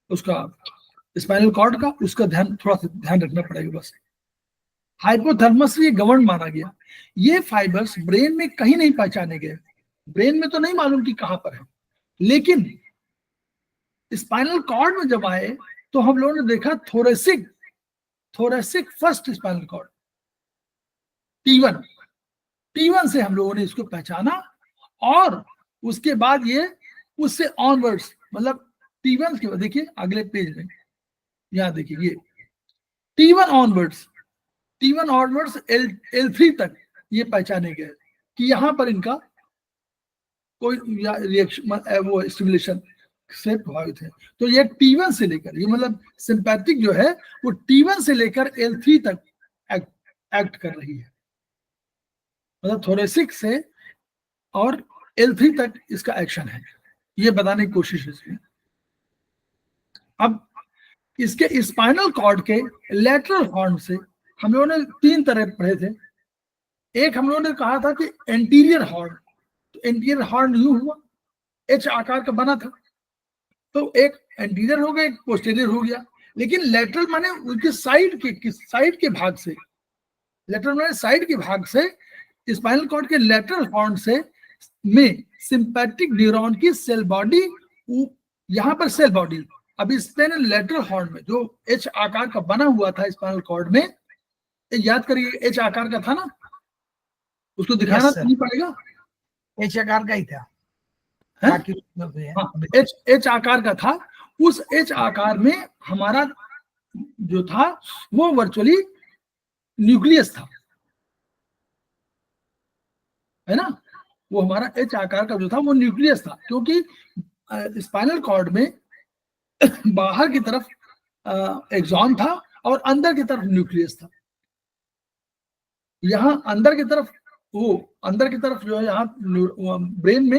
उसका स्पाइनल कॉर्ड का, उसका थोड़ा सा ध्यान रखना पड़ेगा बस। हाइपोथैलेमस से गवर्न माना गया, ये फाइबर्स ब्रेन में कहीं नहीं पहचाने गए, ब्रेन में तो नहीं मालूम कि कहां पर है, लेकिन स्पाइनल कॉर्ड में जब आए तो हम लोगों ने देखा thoracic first spinal cord T1 से हम लोगों ने इसको पहचाना, और उसके बाद ये उससे ऑनवर्ड्स, मतलब T1 के बाद देखिए अगले पेज में, यहां देखिए ये T1 ऑनवर्ड्स L3 तक ये पहचाने गए कि यहां पर इनका कोई रिएक्शन, वो स्टिमुलेशन से प्रभावित है। तो ये T1 से लेकर, ये मतलब सिंपैथिक जो है वो T1 से लेकर L3 तक एक्ट कर रही है, मतलब थोरेसिक से और L3 तक इसका एक्शन है, ये बताने की कोशिश है इसमें। अब इसके स्पाइनल कॉर्ड के लेटरल हॉर्न से हम लोगों ने तीन तरह पढ़े थे। एक हम लोगों ने कहा था कि एंटीरियर हॉर्न, तो एंटीरियर हॉर्न यूं हुआ, एच आकार का बना था, तो एक एंटीरियर हो गया, एक पोस्टीरियर हो गया। लेकिन लेटरल माने उसके साइड के भाग से, लेटरल माने साइड के भाग से, स्पाइनल कॉर्ड के लेटरल हॉर्न से में सिंपैथिक न्यूरॉन की सेल बॉडी, यहां पर सेल बॉडी, अब स्पाइनल लेटरल हॉर्न में जो एच आकार का बना हुआ था स्पाइनल कॉर्ड में, याद करिए एच आकार का था ना, उसको दिखाना नहीं पड़ेगा, एच आकार का ही था, एच आकार का था। उस एच आकार में हमारा जो था वो वर्चुअली न्यूक्लियस था, है ना, वो हमारा एच आकार का जो था वो न्यूक्लियस था, क्योंकि स्पाइनल कॉर्ड में बाहर की तरफ एक्सॉन था और अंदर की तरफ न्यूक्लियस था। यहाँ अंदर की तरफ, वो अंदर की तरफ जो है यहाँ ब्रेन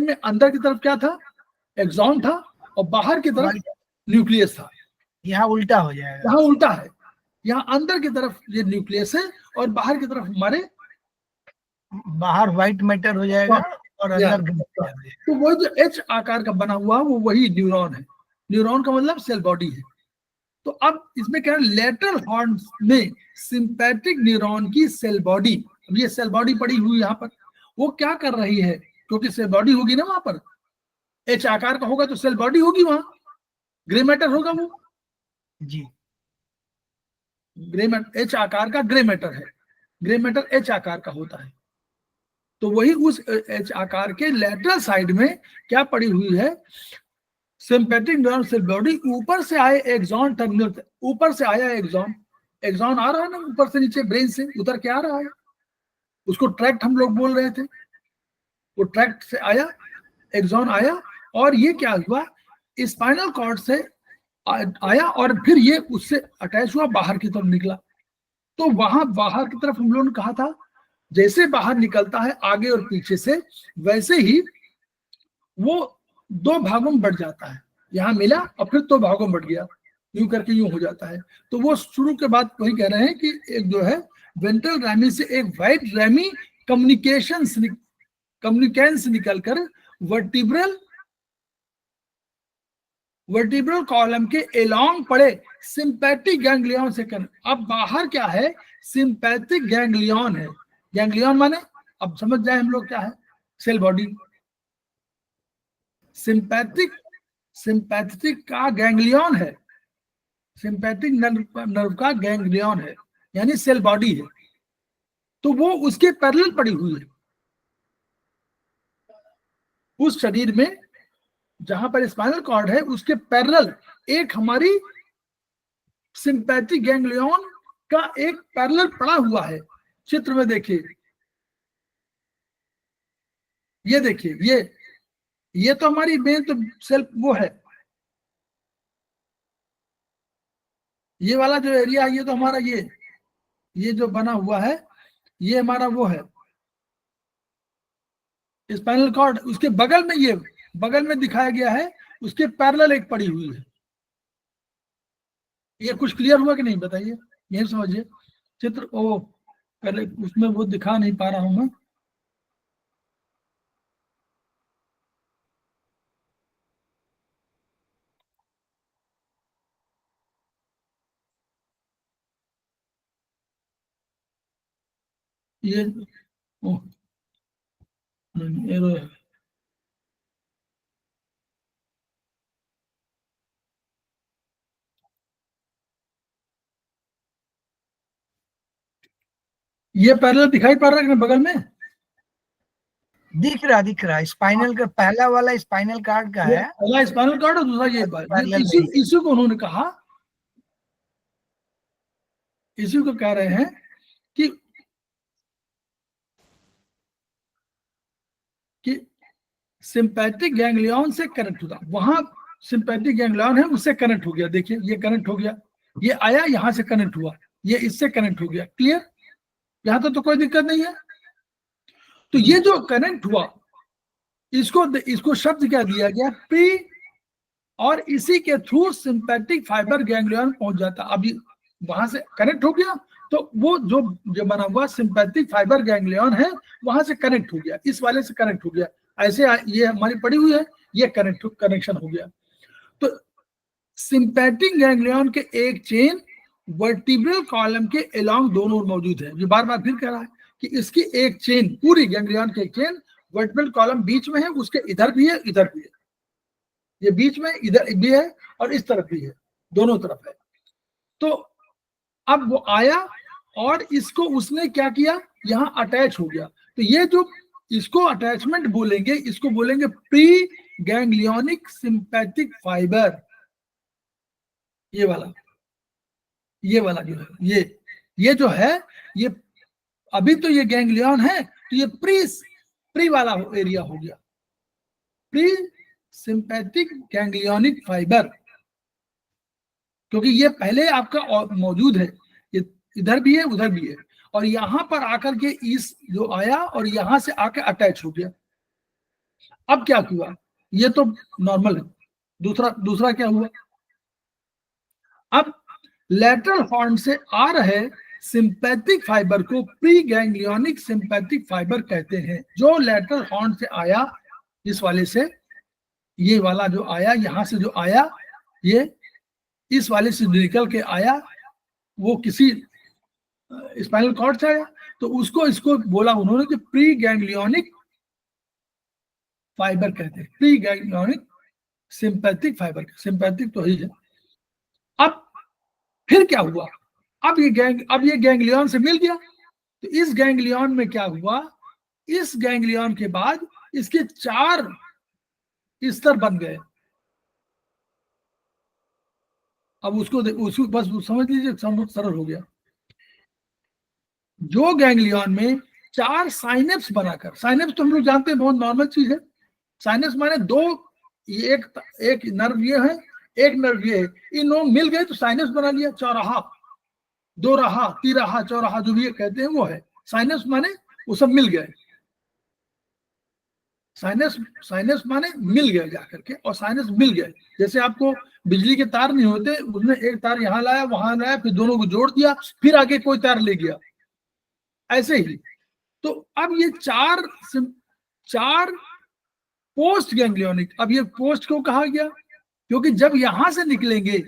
में अंदर की तरफ क्या था, एक्सॉन था, और बाहर की तरफ न्यूक्लियस था। यहाँ उल्टा हो जाएगा, यहाँ उल्टा है, यहाँ अंदर की तरफ ये न्यूक्लियस है और बाहर की तरफ हमारे, बाहर व्हाइट मैटर हो जाएगा और अंदर, तो वो जो एच आकार का बना हुआ वो वही न्यूरॉन है। न्यूरॉन का मतलब सेल बॉडी है। तो अब इसमें क्या है, लेटरल हॉर्न में सिंपैथिक न्यूरॉन की सेल बॉडी, अब ये सेल बॉडी पड़ी हुई यहाँ पर, वो क्या कर रही है, क्योंकि सेल बॉडी होगी ना वहां पर, एच आकार का होगा तो सेल बॉडी होगी, वहां ग्रे मैटर होगा, वो जी ग्रे मैटर, एच आकार का ग्रे मैटर है, ग्रे मैटर एच आकार का होता है। तो वही उस एच आकार के लेटरल साइड में क्या पड़ी हुई है, सिंपैथिक न्यूरॉन सेल बॉडी, ऊपर से आए एक्सॉन टर्मिनल, ऊपर से आया एक्सॉन, एक्सॉन आ रहा है ना ऊपर से नीचे ब्रेन से उतर के आ रहा है, उसको ट्रैक्ट हम लोग बोल रहे थे, वो ट्रैक्ट से आया, एक्सॉन आया, और ये क्या हुआ, स्पाइनल कॉर्ड से आया और फिर ये उससे अटैच हुआ, बाहर की तरफ निकला। तो वहां बाहर की तरफ हम लोगों ने कहा था जैसे बाहर निकलता है आगे और पीछे से, वैसे ही वो दो भागों में बढ़ जाता है, यहाँ मिला और फिर दो भागों में बढ़ गया, यूं करके यूं हो जाता है। तो वो शुरू के बाद वही कह रहे हैं कि एक जो है वेंट्रल रैमी से एक वाइट रैमी कम्युनिकेशंस निकलकर वर्टिब्रल कॉलम के एलोंग पड़े सिंपैथिक गैंग्लियन से कनेक्ट। अब बाहर क्या है, सिंपैथिक गैंग्लियन है, गैंग्लियन माने अब समझ जाए हम लोग क्या है, सेल बॉडी, सिंपैथिक का गैंग्लियन है, सिंपैथिक नर्व का गैंग्लियन है, यानी सेल बॉडी है। तो वो उसके पैरेलल पड़ी हुई है, उस शरीर में जहां पर स्पाइनल कॉर्ड है उसके पैरेलल एक हमारी सिंपैथिक गैंग्लियन का एक पैरेलल पड़ा हुआ है। चित्र में देखिए, ये देखिए, ये तो हमारी मेन तो सेल वो है, ये वाला जो एरिया है ये तो हमारा ये जो बना हुआ है ये हमारा वो है स्पाइनल कॉर्ड। उसके बगल में ये बगल में दिखाया गया है, उसके पैरेलल एक पड़ी हुई है। ये कुछ क्लियर हुआ कि नहीं बताइए, यही समझिए चित्र। ओ पहले उसमें वो दिखा नहीं पा रहा हूं मैं, ये ओ नहीं, ये पैरेलल दिखाई पड़ रहा है कि नहीं बगल में, दिख रहा स्पाइनल का पहला वाला स्पाइनल कार्ड का है, पहला स्पाइनल कॉर्ड और दूसरा ये पैरेलल इसी को उन्होंने कहा, इसी को कह रहे हैं कि सिंपैथिक गैंग्लियन से कनेक्ट होगा, वहां सिंपैथिक गैंग्लियन है उससे कनेक्ट हो गया, देखिए ये कनेक्ट हो गया, ये आया यहां से कनेक्ट हुआ, ये इससे कनेक्ट हो गया, क्लियर, यहां तो कोई दिक्कत नहीं है। तो ये जो कनेक्ट हुआ इसको शब्द क्या दिया गया, प्री, और इसी के थ्रू सिंपैथिक फाइबर गैंग्लियन पहुंच जाता। अभी वहां से कनेक्ट हो गया तो वो जो बना हुआ सिंपैथिक फाइबर गैंग्लियन है वहां से कनेक्ट हो गया, इस वाले से कनेक्ट हो गया, ऐसे ये हमारी पड़ी हुई है, ये कनेक्शन हो गया। तो सिंपैथिक गैंग्लियन के एक चेन वर्टिब्रल कॉलम के अलोंग दोनों ओर मौजूद है। ये बार बार फिर कह रहा है कि इसकी एक चेन, पूरी गैंग्लियन की एक चेन वर्टिब्रल कॉलम बीच में है, उसके इधर भी है इधर भी है, ये बीच में इधर भी है और इस तरफ भी है, दोनों तरफ है। तो अब वो आया और इसको उसने क्या किया, यहां अटैच हो गया। तो ये जो इसको अटैचमेंट बोलेंगे, इसको बोलेंगे प्री गैंग्लियोनिक सिंपैथिक फाइबर, ये वाला जो है, ये जो है, ये अभी तो ये गैंग्लियन है, तो ये प्री वाला एरिया हो गया, प्री सिंपैथिक गैंग्लियोनिक फाइबर, क्योंकि ये पहले आपका मौजूद है, ये इधर भी है उधर भी है, और यहां पर आकर के इस जो आया और यहां से आकर अटैच हो गया। अब क्या हुआ, ये तो नॉर्मल है, दूसरा क्या हुआ, अब लेटरल हॉर्न से आ रहे सिंपैथिक फाइबर को प्री गैंग्लियोनिक सिंपैथिक फाइबर कहते हैं। जो लेटरल हॉर्न से आया, इस वाले से, ये वाला जो आया, यहां से जो आया, ये इस वाले से निकल के आया, वो किसी स्पाइनल कॉर्ड से आया, तो इसको बोला उन्होंने कि प्री गैंग्लियोनिक फाइबर कहते हैं, pre ganglionic sympathetic fibre, sympathetic तो ही है। अब फिर क्या हुआ, अब ये गैंग्लियन से मिल गया, तो इस गैंग्लियन में क्या हुआ, इस गैंग्लियन के बाद इसके 4 स्तर बन गए। अब उसको बस समझ लीजिए, सरल हो गया। जो गैंग्लियन में 4 साइनेप्स बनाकर, साइनेप्स तो हम लोग जानते हैं बहुत नॉर्मल चीज है, साइनेप्स माने 2, एक नर्व ये है, एक नर्व ये है, इन लोग मिल गए तो साइनेप्स बना लिया, चौराहा, दोराहा, तिराहा, चौराहा जो भी कहते हैं वो है साइनेप्स, माने वो सब मिल गए। साइनेप्स माने मिल गए जाकर के, और साइनेप्स मिल गए, जैसे आपको बिजली के तार नहीं होते, उसने एक तार यहाँ लाया वहां लाया, फिर दोनों को जोड़ दिया, फिर आगे कोई तार ले गया, ऐसे ही। तो अब ये 4 पोस्ट गैंग्लियोनिक, अब ये पोस्ट क्यों कहा गया, क्योंकि जब यहां से निकलेंगे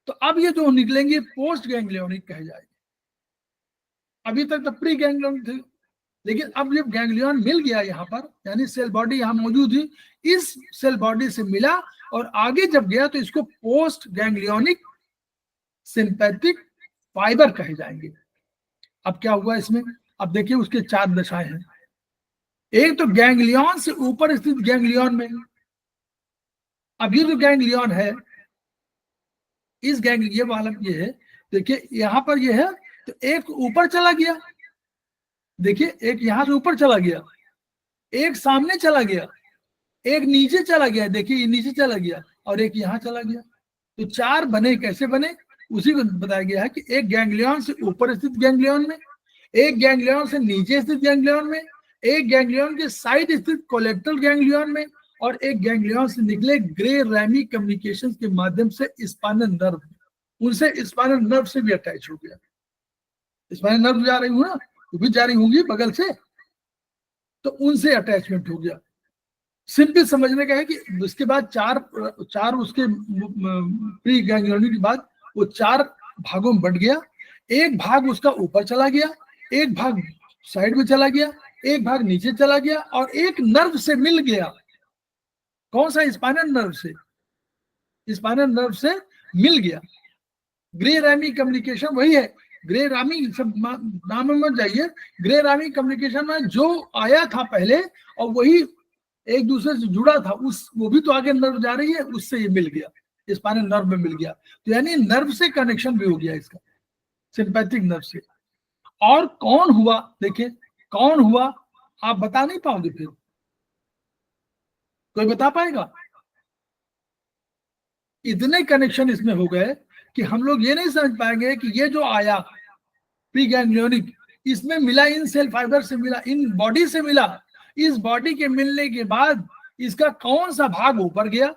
तो अब ये जो निकलेंगे पोस्ट गैंग्लियोनिक कहे जाएंगे। अभी तक तो प्री गैंग्लियोनिक थे, लेकिन अब जब गैंग्लियन मिल गया यहाँ पर, यानी सेल बॉडी यहाँ मौजूद थी, इस सेल बॉडी से मिला और आगे जब गया तो इसको पोस्ट गैंग्लियोनिक सिंपैथिक फाइबर कहे जाएंगे। अब क्या हुआ इसमें, अब देखिए उसके 4 दशाएं हैं। एक तो गैंग्लियन से ऊपर स्थित गैंग्लियन में, अब ये जो गैंग्लियन है, इस ये वाला ये है, देखिए यहां पर ये है, तो एक ऊपर चला गया, देखिए एक यहां से ऊपर चला गया, एक सामने चला गया, एक नीचे चला गया, देखिए ये नीचे चला गया, और एक यहां चला गया। तो 4 बने, कैसे बने, उसी को बताया गया है कि एक गैंग्लियन से ऊपर स्थित गैंग्लियन में, एक गैंग्लियन से नीचे स्थित गैंग्लियन में, एक गैंग्लियन के साइड स्थित कोलेक्टल गैंग्लियन में, और एक गैंग्लियन से निकले ग्रे रैमी कम्युनिकेशन के माध्यम से स्पाइनल नर्व, उनसे स्पाइनल नर्व से भी अटैच हो गया। स्पाइनल नर्व जा रही हूँ ना, वो भी जा रही होंगी बगल से, तो उनसे अटैचमेंट हो गया। सिंपल समझने का है कि उसके बाद 4 उसके प्री गैंग्लियोनिक के बाद वो 4 भागों में बंट गया। एक भाग उसका ऊपर चला गया, एक भाग साइड में चला गया, एक भाग नीचे चला गया, और एक नर्व से मिल गया। कौन सा, स्पाइनल नर्व से, स्पाइनल नर्व से मिल गया। ग्रे रैमी कम्युनिकेशन वही है, ग्रे रामी, सब नाम में मत जाइए, ग्रे रामी कम्युनिकेशन में जो आया था पहले और वही एक दूसरे से जुड़ा था, वो भी तो आगे नर्व जा रही है, उससे ये मिल गया, स्पाइनल नर्व में मिल गया। तो यानी नर्व से कनेक्शन भी हो गया इसका, सिंपैथिक नर्व से। और कौन हुआ, देखिए कौन हुआ, आप बता नहीं पाओगे, फिर कोई बता पाएगा? इतने कनेक्शन इसमें हो गए कि हम लोग ये नहीं समझ पाएंगे कि ये जो आया प्री गैंग्लियोनिक, इसमें मिला, इन सेल फाइबर से मिला, इन बॉडी से मिला। इस बॉडी के मिलने के बाद इसका कौन सा भाग ऊपर गया,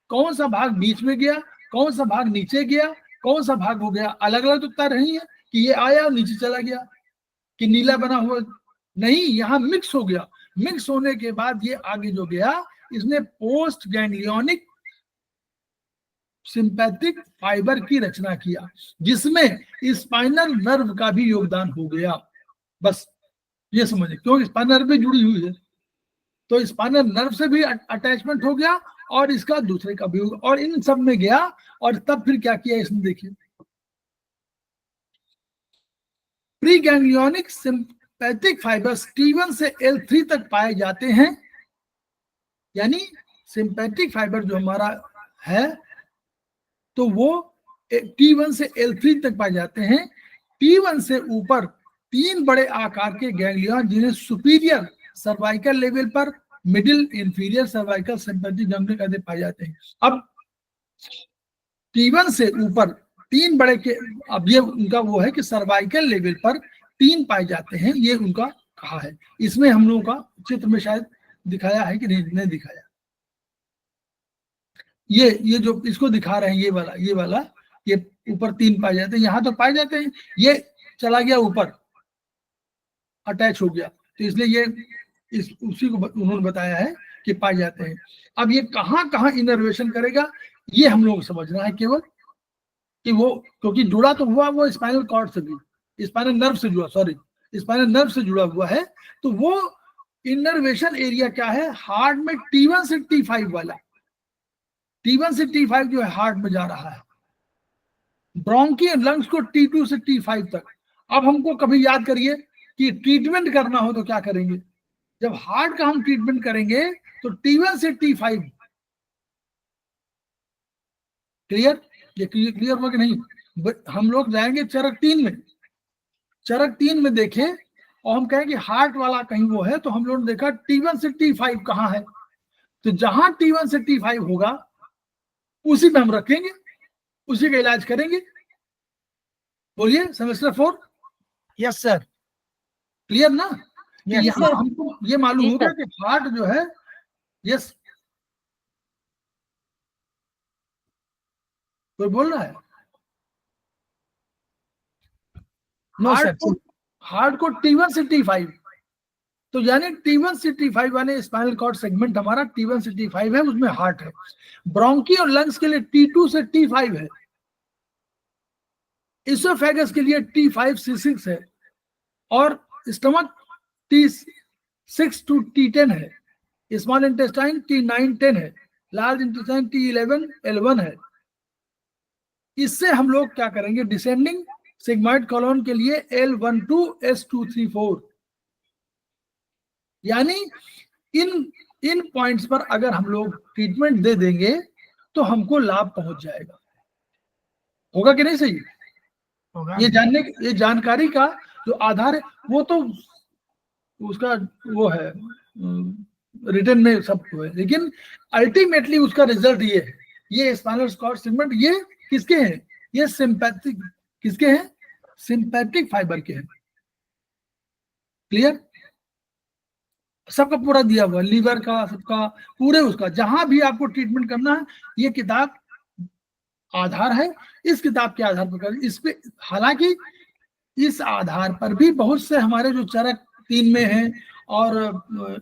कौन सा भाग बीच में गया, कौन सा भाग नीचे गया, कौन सा भाग हो गया, अलग अलग तो तय नहीं है कि ये आया नीचे चला गया, कि नीला बना हुआ, नहीं, यहाँ मिक्स हो गया। मिक्स होने के बाद ये आगे जो गया, इसने पोस्ट गैंग्लियोनिक सिंपैथिक फाइबर की रचना किया, जिसमें स्पाइनल नर्व का भी योगदान हो गया। बस ये समझे, क्योंकि स्पाइनल नर्व भी जुड़ी हुई है, तो स्पाइनल नर्व से भी अटैचमेंट हो गया और इसका दूसरे का भी हो गया, और इन सब में गया। और तब फिर क्या किया इसने, देखिए pre ganglionic sympathetic fibres T1 से L3 तक पाए जाते हैं। यानी सिंपैथिक फाइबर जो हमारा है, तो वो T1 से L3 तक पाए जाते हैं। T1 से ऊपर 3 बड़े आकार के गैंग्लियन, जिन्हें सुपीरियर सर्वाइकल लेवल पर, middle, inferior cervical sympathetic ganglion आदि पाए जाते हैं। अब T1 से ऊपर 3 बड़े के, अब ये उनका वो है कि सर्वाइकल लेवल पर 3 पाए जाते हैं, ये उनका कहा है। इसमें हम लोगों का चित्र में शायद दिखाया है कि नहीं दिखाया, ये जो इसको दिखा रहे हैं, ये वाला ये ऊपर 3 पाए जाते हैं, यहाँ तो पाए जाते हैं, ये चला गया ऊपर, अटैच हो गया, तो इसलिए ये उसी को उन्होंने बताया है कि पाए जाते हैं। अब ये कहाँ कहाँ इनर्वेशन करेगा, ये हम लोग समझना है केवल, कि वो क्योंकि जुड़ा तो हुआ वो स्पाइनल कॉर्ड से भी, स्पाइनल नर्व से जुड़ा, स्पाइनल नर्व से जुड़ा हुआ है, तो वो इनर्वेशन एरिया क्या है, हार्ट में T1 से T5 वाला, T1 से T5 जो है हार्ट में जा रहा है, ब्रोंकी लंग्स को T2 से T5 तक। अब हमको कभी याद करिए कि ट्रीटमेंट करना हो तो क्या करेंगे, जब हार्ट का हम ट्रीटमेंट करेंगे तो T1 से T5, क्लियर? ये क्लियर हुआ कि नहीं? हम लोग जाएंगे चरक 3 में, चरक 3 में देखें और हम कहें कि हार्ट वाला कहीं वो है, तो हम लोगों ने देखा T1 से T5 कहाँ है, तो जहां T1 से T5 होगा उसी पे हम रखेंगे, उसी का इलाज करेंगे। बोलिए सेमेस्टर 4, यस सर, क्लियर ना? कि यस यहाँ सर। हमको ये मालूम जी होगा सर। कि हार्ट जो है, यस, कोई बोल रहा है? नो हार्ट सर, को, हार्ट को T1 से T5, तो यानी T1 से T5 वाले स्पाइनल कॉर्ड सेगमेंट हमारा T1 से T5 है, उसमें हार्ट है। ब्रोंकी और लंग्स के लिए T2 से T5 है, इसोफेगस के लिए T5 से 6 है, और स्टमक T6 टू T10 है, स्मॉल इंटेस्टाइन T9 10 है, लार्ज इंटेस्टाइन T11 L1 है। इससे हम लोग क्या करेंगे, डिसेंडिंग सिग्मॉइड कॉलोन के लिए L12 S234, यानी इन पॉइंट्स पर अगर हम लोग ट्रीटमेंट दे देंगे तो हमको लाभ पहुंच जाएगा। होगा कि नहीं सही? होगा। ये जानकारी का जो आधार है वो तो उसका वो है, रिटर्न में सब है, लेकिन अल्टीमेटली उसका रिजल्ट ये है। ये स्पाइनल कॉर्ड सेगमेंट ये किसके हैं? ये सिंपैथिक, किसके हैं? सिंपैथिक फाइबर के हैं। क्लियर? सबका पूरा दिया हुआ, लीवर का, सबका पूरे, उसका जहां भी आपको ट्रीटमेंट करना है ये किताब आधार है। इस किताब के आधार पर इस पे, हालांकि इस आधार पर भी बहुत से हमारे जो चरक 3 में हैं और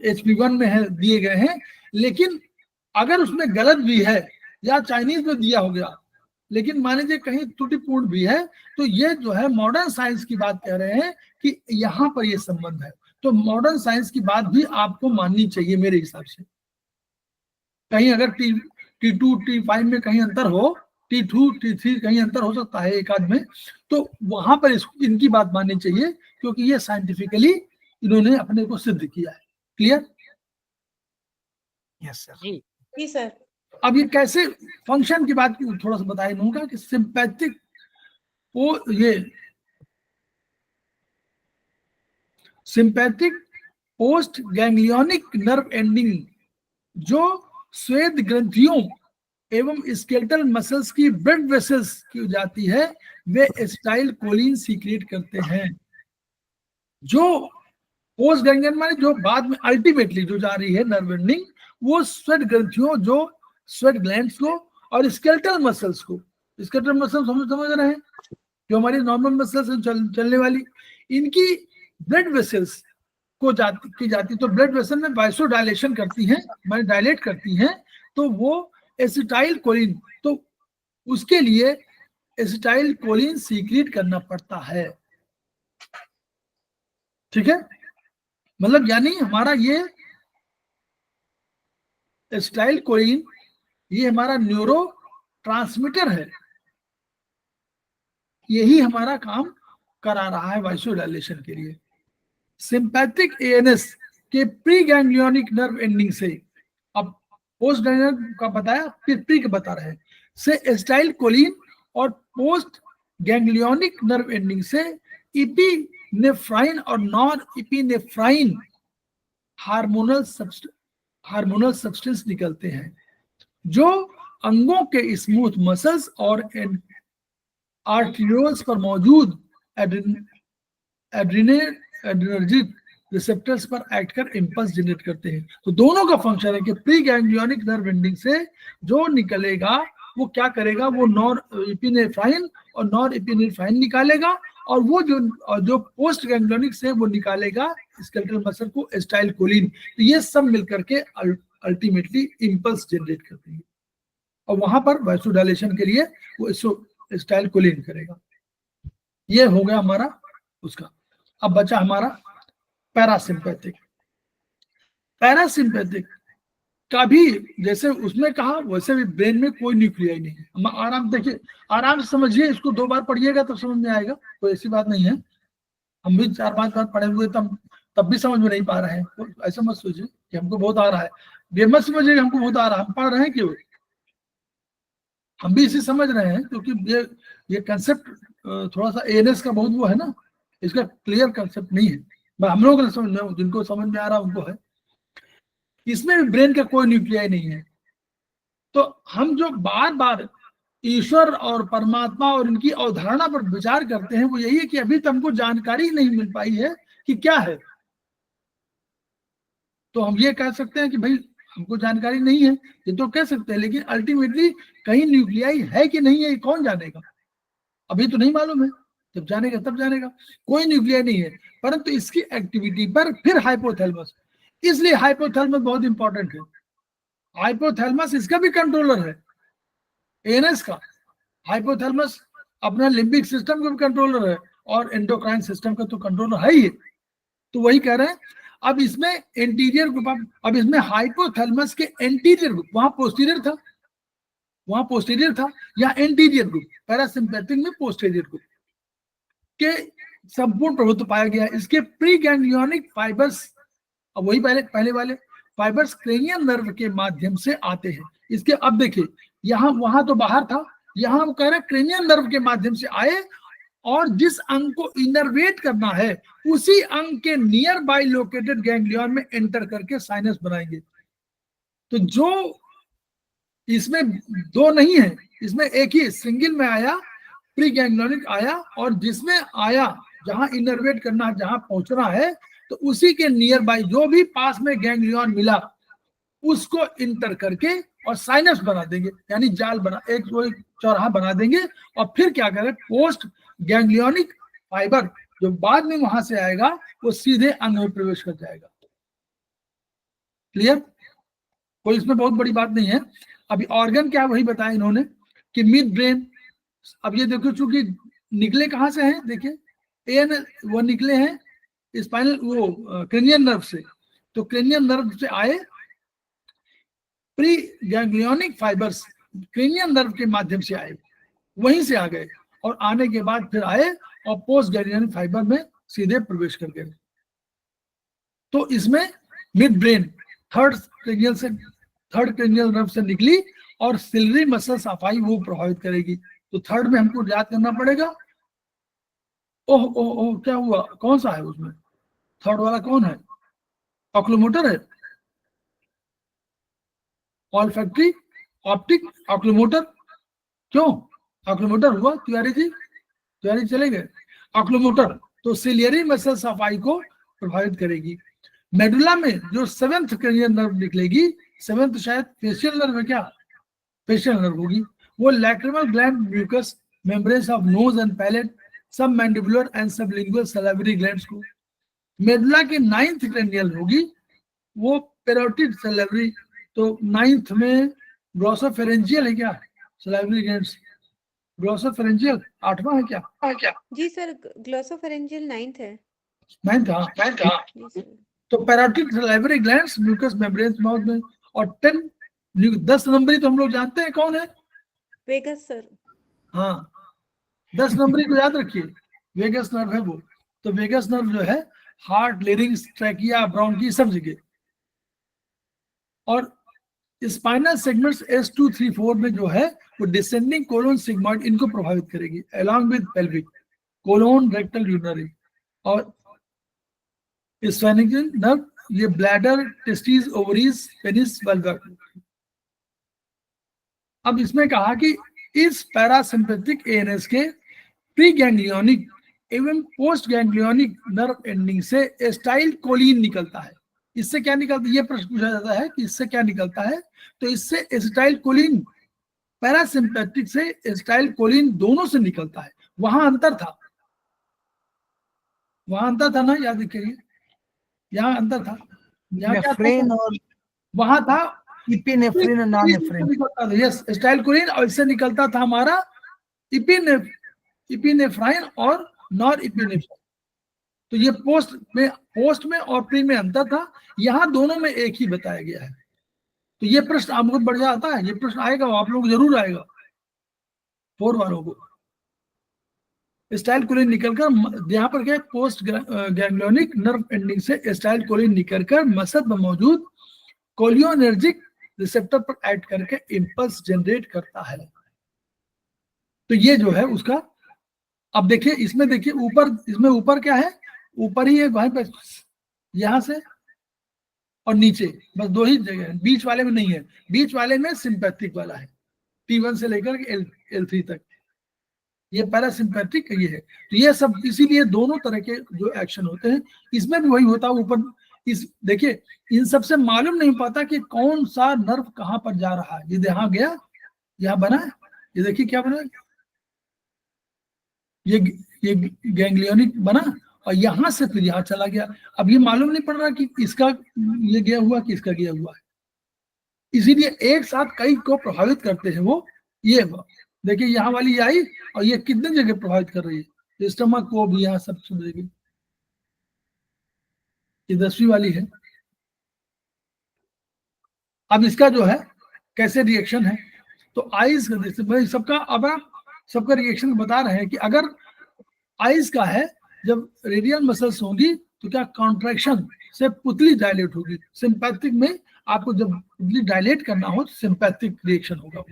HP1 में है दिए गए हैं, लेकिन अगर उसमें गलत भी है या चाइनीज में दिया हो गया, लेकिन मान लीजिए कहीं त्रुटिपूर्ण भी है, तो ये जो है मॉडर्न साइंस की बात कह रहे हैं कि यहाँ पर ये संबंध है, तो मॉडर्न साइंस की बात भी आपको माननी चाहिए मेरे हिसाब से। कहीं अगर T2 T5 में कहीं अंतर हो, T2 T3 कहीं अंतर हो सकता है एक आध में, तो वहां पर इनकी बात माननी चाहिए, क्योंकि ये साइंटिफिकली इन्होंने अपने को सिद्ध किया है। क्लियर? Yes sir. जी जी सर। अब ये कैसे फंक्शन की बात थोड़ा सा बताया इन्होंने कि सिंपैथिक, वो ये sympathetic post ganglionic nerve ending जो श्वेत ग्रंथियों एवं स्केलेटल मसल्स की ब्लड वेसल्स की जाती है, वे एसिटाइल कोलिन सीक्रेट करते हैं। जो पोस्ट गैंग्लियन माने जो बाद में अल्टीमेटली जो जा रही है नर्व एंडिंग, वो स्वेट ग्रंथियों, जो स्वेट ग्लैंड्स को और स्केलेटल मसल्स को, स्केलेटल मसल्स हम समझ रहे हैं जो हमारी नॉर्मल मसल्स हैं चलने वाली, इनकी ब्लड वेसल्स को की जाती, तो ब्लड वेसल में वाइसोडायलेशन करती हैं, माने डायलेट करती हैं, तो वो एसिटाइल कोलिन, तो उसके लिए एसिटाइल कोलिन सीक्रेट करना पड़ता है। ठीक है, मतलब यानी हमारा ये एसिटाइल कोलिन ये हमारा न्यूरो ट्रांसमीटर है, यही हमारा काम करा रहा है वाइसोडायलेशन के लिए। सिंपैथिक एएनएस के प्री गैंग्लियोनिक नर्व एंडिंग से, अब पोस्ट गैंग्लियन का बताया, फिर प्री का बता रहे हैं, से एसिटाइल कोलिन और पोस्ट गैंग्लियोनिक नर्व एंडिंग से इपिनेफ्राइन और नॉन इपिनेफ्राइन हार्मोनल सब्सटेंस निकलते हैं, जो अंगों के स्मूथ मसल्स और आर्टरियोल्स पर मौजूद एड्रेनर्जिक रिसेप्टर्स पर एक्ट कर इंपल्स जनरेट करते हैं। तो दोनों का फंक्शन है कि प्री गैंग्लियोनिक नर्व एंडिंग से जो निकलेगा वो क्या करेगा, वो नॉर इपिनेफ्राइन और नॉर इपिनेफ्राइन निकालेगा, और वो जो पोस्ट गैंग्लियोनिक से वो निकालेगा स्केलेटल मसल को एसिटाइल कोलिन। तो ये सब मिलकर के अल्टीमेटली इंपल्स जनरेट करते हैं, और वहां पर वाइसोडायलेशन के लिए वो एसिटाइल कोलिन करेगा। ये हो गया हमारा उसका। अब बचा हमारा पैरासिम्पैथिक। पैरासिम्पैथिक का भी जैसे उसमें कहा वैसे भी ब्रेन में कोई न्यूक्लियाई नहीं है। हम आराम देखिए, आराम से समझिए, इसको 2 बार पढ़िएगा तो समझ में आएगा, कोई ऐसी बात नहीं है। हम भी 4-5 बार पढ़े हुए तब तब भी समझ में नहीं पा रहे हैं, तो ऐसा मत सोचिए कि हमको बहुत आ रहा है, ये मत समझिए कि हमको बहुत आ रहा है, हम पढ़ रहे हैं क्यों, हम भी इसे समझ रहे हैं, क्योंकि ये कंसेप्ट थोड़ा सा एएनएस का बहुत वो है ना, इसका क्लियर कंसेप्ट नहीं है, हम लोगों को समझ में, जिनको समझ में आ रहा है उनको है। इसमें भी ब्रेन का कोई न्यूक्लियाई नहीं है। तो हम जो बार बार ईश्वर और परमात्मा और इनकी अवधारणा पर विचार करते हैं, वो यही है कि अभी तक हमको जानकारी नहीं मिल पाई है कि क्या है। तो हम ये कह सकते हैं कि भाई हमको जानकारी नहीं है, ये तो कह सकते हैं, लेकिन अल्टीमेटली कहीं न्यूक्लियाई है कि नहीं है, ये कौन जानेगा, अभी तो नहीं मालूम है, जब जानेगा तब जानेगा। कोई न्यूक्लियाई नहीं है, परंतु इसकी एक्टिविटी पर फिर हाइपोथैलेमस, इसलिए हाइपोथैलेमस बहुत इंपॉर्टेंट है। हाइपोथैलेमस इसका भी कंट्रोलर है, एएनएस का। हाइपोथैलेमस अपना लिम्बिक सिस्टम का भी कंट्रोलर है और एंडोक्राइन सिस्टम का तो कंट्रोलर है ही है। तो वही कह रहे हैं, अब इसमें एंटीरियर ग्रुप, अब इसमें हाइपोथैलेमस के एंटीरियर ग्रुप, वहां पोस्टीरियर था, वहां पोस्टीरियर था, या एंटीरियर ग्रुप, पैरासिम्पैथिक में पोस्टीरियर ग्रुप के संपूर्ण प्रभुत्व पाया गया। इसके प्री गैंग्लियोनिक फाइबर्स, अब वही पहले वाले फाइबर्स क्रेनियल नर्व के माध्यम से आते हैं। इसके अब देखिए, यहाँ वहां तो बाहर था, यहाँ हम कह रहे हैं क्रेनियल नर्व के माध्यम से आए, और जिस अंग को इनर्वेट करना है उसी अंग के नियर बाय लोकेटेड गैंग्लियन में एंटर करके साइनस बनाएंगे। तो जो इसमें दो नहीं है, इसमें एक ही सिंगल में आया, प्री गैंग्लियोनिक आया, और जिसमें आया जहां इनर्वेट करना, जहां पहुंचना है, तो उसी के नियर बाय जो भी पास में गैंग्लियन मिला उसको इंटर करके और साइनस बना देंगे, यानी जाल बना, एक चौराहा बना देंगे। और फिर क्या करें, पोस्ट गैंग्लियोनिक फाइबर जो बाद में वहां से आएगा वो सीधे अंग में प्रवेश कर जाएगा। क्लियर, कोई इसमें बहुत बड़ी बात नहीं है। अभी ऑर्गन क्या वही बताया इन्होंने कि मिड ब्रेन। अब ये देखो, चूंकि निकले कहां से हैं, देखिए एन वो निकले हैं स्पाइनल वो क्रेनियल नर्व से, तो क्रेनियल नर्व से आए, pre ganglionic fibres cranial nerve के माध्यम से आए, वहीं से आ गए, और आने के बाद फिर आए और पोस्ट गैंग्लियोनिक फाइबर में सीधे प्रवेश कर गए। तो इसमें mid brain third cranial nerve से निकली और सिलरी मसल सफाई वो प्रभावित करेगी। तो थर्ड में हमको याद करना पड़ेगा, ओह ओह ओह क्या हुआ, कौन सा है उसमें, थर्ड वाला कौन है, ऑक्लोमोटर है, ऑल्फैक्टरी, ऑप्टिक, ऑक्लोमोटर। क्यों ऑक्लोमोटर हुआ, तिवारी चले गए, ऑक्लोमोटर तो सिलियरी मसल सफाई को प्रभावित करेगी। मेडुला में जो सेवेंथ क्रेनियल नर्व निकलेगी, सेवेंथ शायद फेशियल नर्व है, क्या फेशियल नर्व होगी, वो lacrimal gland, mucous membranes of nose and palate, submandibular and sublingual salivary glands को। मेडुला की नाइन्थ क्रेनियल होगी, वो पैरोटिड सैलिवरी, तो नाइन्थ में ग्लॉसोफेरेंजियल है क्या, सैलिवरी ग्लैंड्स, ग्लॉसोफेरेंजियल आठवां है क्या? जी सर, ग्लॉसोफेरेंजियल 9th है। 9th, हाँ। जी सर। तो parotid salivary glands, mucous membranes mouth में, और 10 नंबरी तो हम लोग जानते हैं कौन है, वेगस सर। हाँ 10 नंबरी को याद रखिए, वेगस नर्व है वो। तो वेगस नर्व जो है हार्ट, लेरिंग्स, ट्रैकिया, ब्रोंकी सब जगह, और स्पाइनल सेगमेंट्स S2, 3, 4 में जो है वो डिसेंडिंग कोलोन सिग्मॉइड इनको प्रभावित करेगी, along with pelvic, colon, rectal, urinary, और स्फेनिकल नर्व ये bladder, testis, ovaries, penis, vulva. अब इसमें कहा कि इस पैरासिम्पैथिक एएनएस के प्री गैंग्लियोनिक एवं पोस्ट गैंग्लियोनिक नर्व एंडिंग से एस्टाइल कोलिन निकलता है। इससे क्या निकलता है, ये प्रश्न पूछा जाता है कि इससे क्या निकलता है, तो इससे एस्टाइल कोलिन, पैरासिम्पैथिक से एस्टाइल कोलिन दोनों से निकलता है। वहां अंतर था ना, याद रखिए, यहाँ अंतर था, यहाँ क्या नेफ्रिन और वहां था इपिनेफ्रिन और नॉरनेफ्रिन। यस, एस्टाइल कोलिन, और इससे निकलता था हमारा इपिनेफ्राइन और नॉर इपिनेफ्राइन। तो ये पोस्ट में और प्री में अंतर था, यहाँ दोनों में एक ही बताया गया है। तो ये प्रश्न आपको बढ़िया आता है, ये प्रश्न आएगा, आप लोग जरूर आएगा 4 वालों को। एसिटाइलकोलिन निकलकर यहाँ पर क्या है, पोस्ट गैंग्लियोनिक नर्व एंडिंग से एसिटाइलकोलिन निकलकर मसल में मौजूद कोलियोनर्जिक रिसेप्टर पर ऐड करके इंपल्स जनरेट करता है। तो ये जो है उसका, अब देखिए इसमें, देखिए ऊपर, इसमें ऊपर क्या है, ऊपर ही है वहीं पर, यहां से और नीचे, बस दो ही जगह है, बीच वाले में नहीं है। बीच वाले में सिंपैथिक वाला है, T1 से लेकर L3 तक, ये पैरासिम्पैथिक ये है। तो ये सब इसीलिए दोनों तरह के जो एक्शन होते हैं इसमें भी वही होता है। ऊपर इस देखिए, इन सबसे मालूम नहीं पाता कि कौन सा नर्व कहां पर जा रहा है। ये यहाँ गया, यहाँ बना है, ये देखिए क्या बना, ये गैंग्लियोनिक बना और यहां से फिर यहाँ चला गया। अब ये मालूम नहीं पड़ रहा कि इसका ये गया हुआ कि इसका गया हुआ है, इसीलिए एक साथ कई को प्रभावित करते हैं वो। ये देखिए यहाँ वाली आई और ये कितने जगह प्रभावित कर रही है, स्टमक को भी, यहाँ सब जगह। ये 10वीं वाली है। अब इसका जो है कैसे रिएक्शन है, तो आइज का देखते भाई, सबका अब आप सबका रिएक्शन बता रहे हैं कि अगर आइज का है, जब रेडियल मसल्स होंगी तो क्या कॉन्ट्रैक्शन से पुतली डायलेट होगी। सिंपैथिक में आपको जब पुतली डायलेट करना हो तो सिंपैथिक रिएक्शन होगा।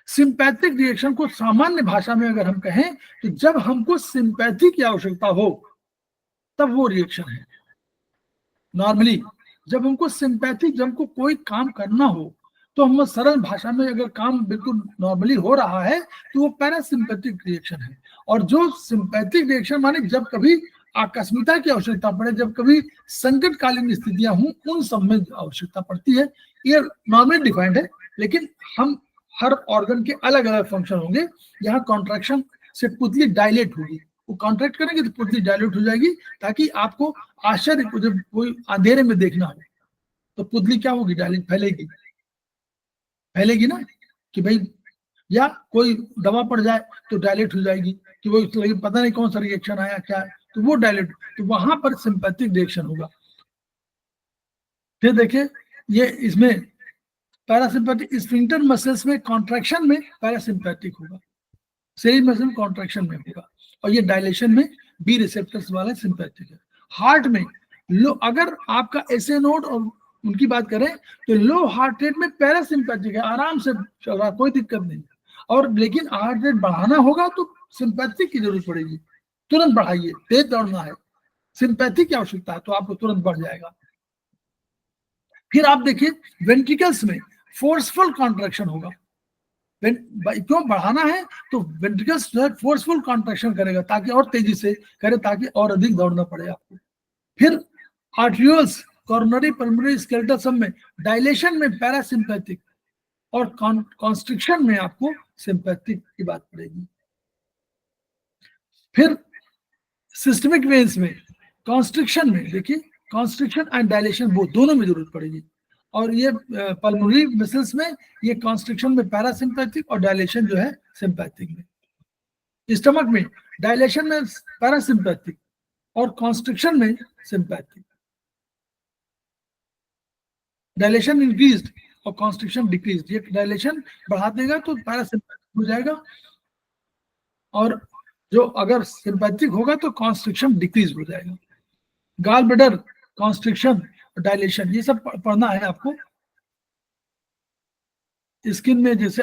सिंपैथिक रिएक्शन को सामान्य भाषा में अगर हम कहें तो जब हमको सिंपैथी की आवश्यकता हो तब वो रिएक्शन है। नॉर्मली जब हमको सिंपैथी, जब हमको कोई काम करना हो तो हम सरल भाषा में अगर काम बिल्कुल नॉर्मली हो रहा है तो वो पैरासिम्पैथिक रिएक्शन है। और जो सिंपैथिक रिएक्शन माने जब कभी आकस्मिकता की आवश्यकता पड़े, जब कभी संकटकालीन स्थितियां हों, उन सब में आवश्यकता पड़ती है। ये नॉर्मली डिफाइंड है, लेकिन हम हर ऑर्गन के अलग अलग फंक्शन होंगे। यहाँ कॉन्ट्रैक्शन से पुतली डायलेट होगी, वो कॉन्ट्रैक्ट करेंगे तो पुतली डायलेट हो जाएगी, ताकि आपको आश्चर्य को, जब कोई अंधेरे में देखना हो तो पुतली क्या होगी, डायलेट फैलेगी, फैलेगी ना, कि भाई, या कोई दवा पड़ जाए तो डायलेट हो जाएगी कि वो पता नहीं कौन सा रिएक्शन आया क्या है, तो वो डायलेट, तो वहां पर सिंपैथिक रिएक्शन होगा। फिर देखिए ये इसमें पैरासिम्पैथिक, स्फिंक्टर मसल्स में कॉन्ट्रैक्शन में पैरासिम्पैथिक होगा, सेरिन मसल कॉन्ट्रैक्शन में होगा, और ये डायलेशन में बी रिसेप्टर्स वाला सिंपैथिक है। हार्ट में लो, अगर आपका एसए नोड और उनकी बात करें तो लो हार्ट रेट में पैरासिम्पैथिक है, आराम से चल रहा, कोई दिक्कत नहीं। और लेकिन हार्ट रेट बढ़ाना होगा तो सिंपैथिक की जरूरत पड़ेगी, तुरंत बढ़ाइए, तेज दौड़ना है, सिंपैथिक की आवश्यकता है तो आपको तुरंत बढ़ जाएगा। फिर आप देखिए वेंट्रिकल्स में फोर्सफुल कॉन्ट्रैक्शन होगा। क्यों बढ़ाना है, तो वेंट्रिकल्स जो है फोर्सफुल कॉन्ट्रैक्शन करेगा ताकि और तेजी से करे, ताकि और अधिक दौड़ना पड़े आपको। फिर आर्ट्रियोल्स, कोरोनरी, पल्मोनरी, स्केलेटल सब में डायलेशन में पैरासिम्पैथिक और कॉन्स्ट्रिक्शन में आपको सिंपैथिक की बात पड़ेगी। फिर सिस्टमिक वेन्स में कॉन्स्ट्रिक्शन में, देखिए कॉन्स्ट्रिक्शन एंड डायलेशन वो दोनों में जरूरत पड़ेगी। और ये पल्मोनरी मसल्स में ये कॉन्स्ट्रिक्शन में पैरासिम्पैथिक और डायलेशन जो है सिंपैथिक में। स्टमक में डायलेशन में पैरासिम्पैथिक और कॉन्स्ट्रिक्शन में सिंपैथिक। डायलेशन इंक्रीज्ड और कॉन्स्ट्रिक्शन डिक्रीज्ड, ये डायलेशन बढ़ा देगा तो पैरासिम्पैथिक हो जाएगा, और जो अगर सिंपैथिक होगा तो कॉन्स्ट्रिक्शन डिक्रीज हो जाएगा। गॉल ब्लैडर, कॉन्स्ट्रिक्शन, डायलेशन, ये सब पढ़ना है आपको। स्किन में जैसे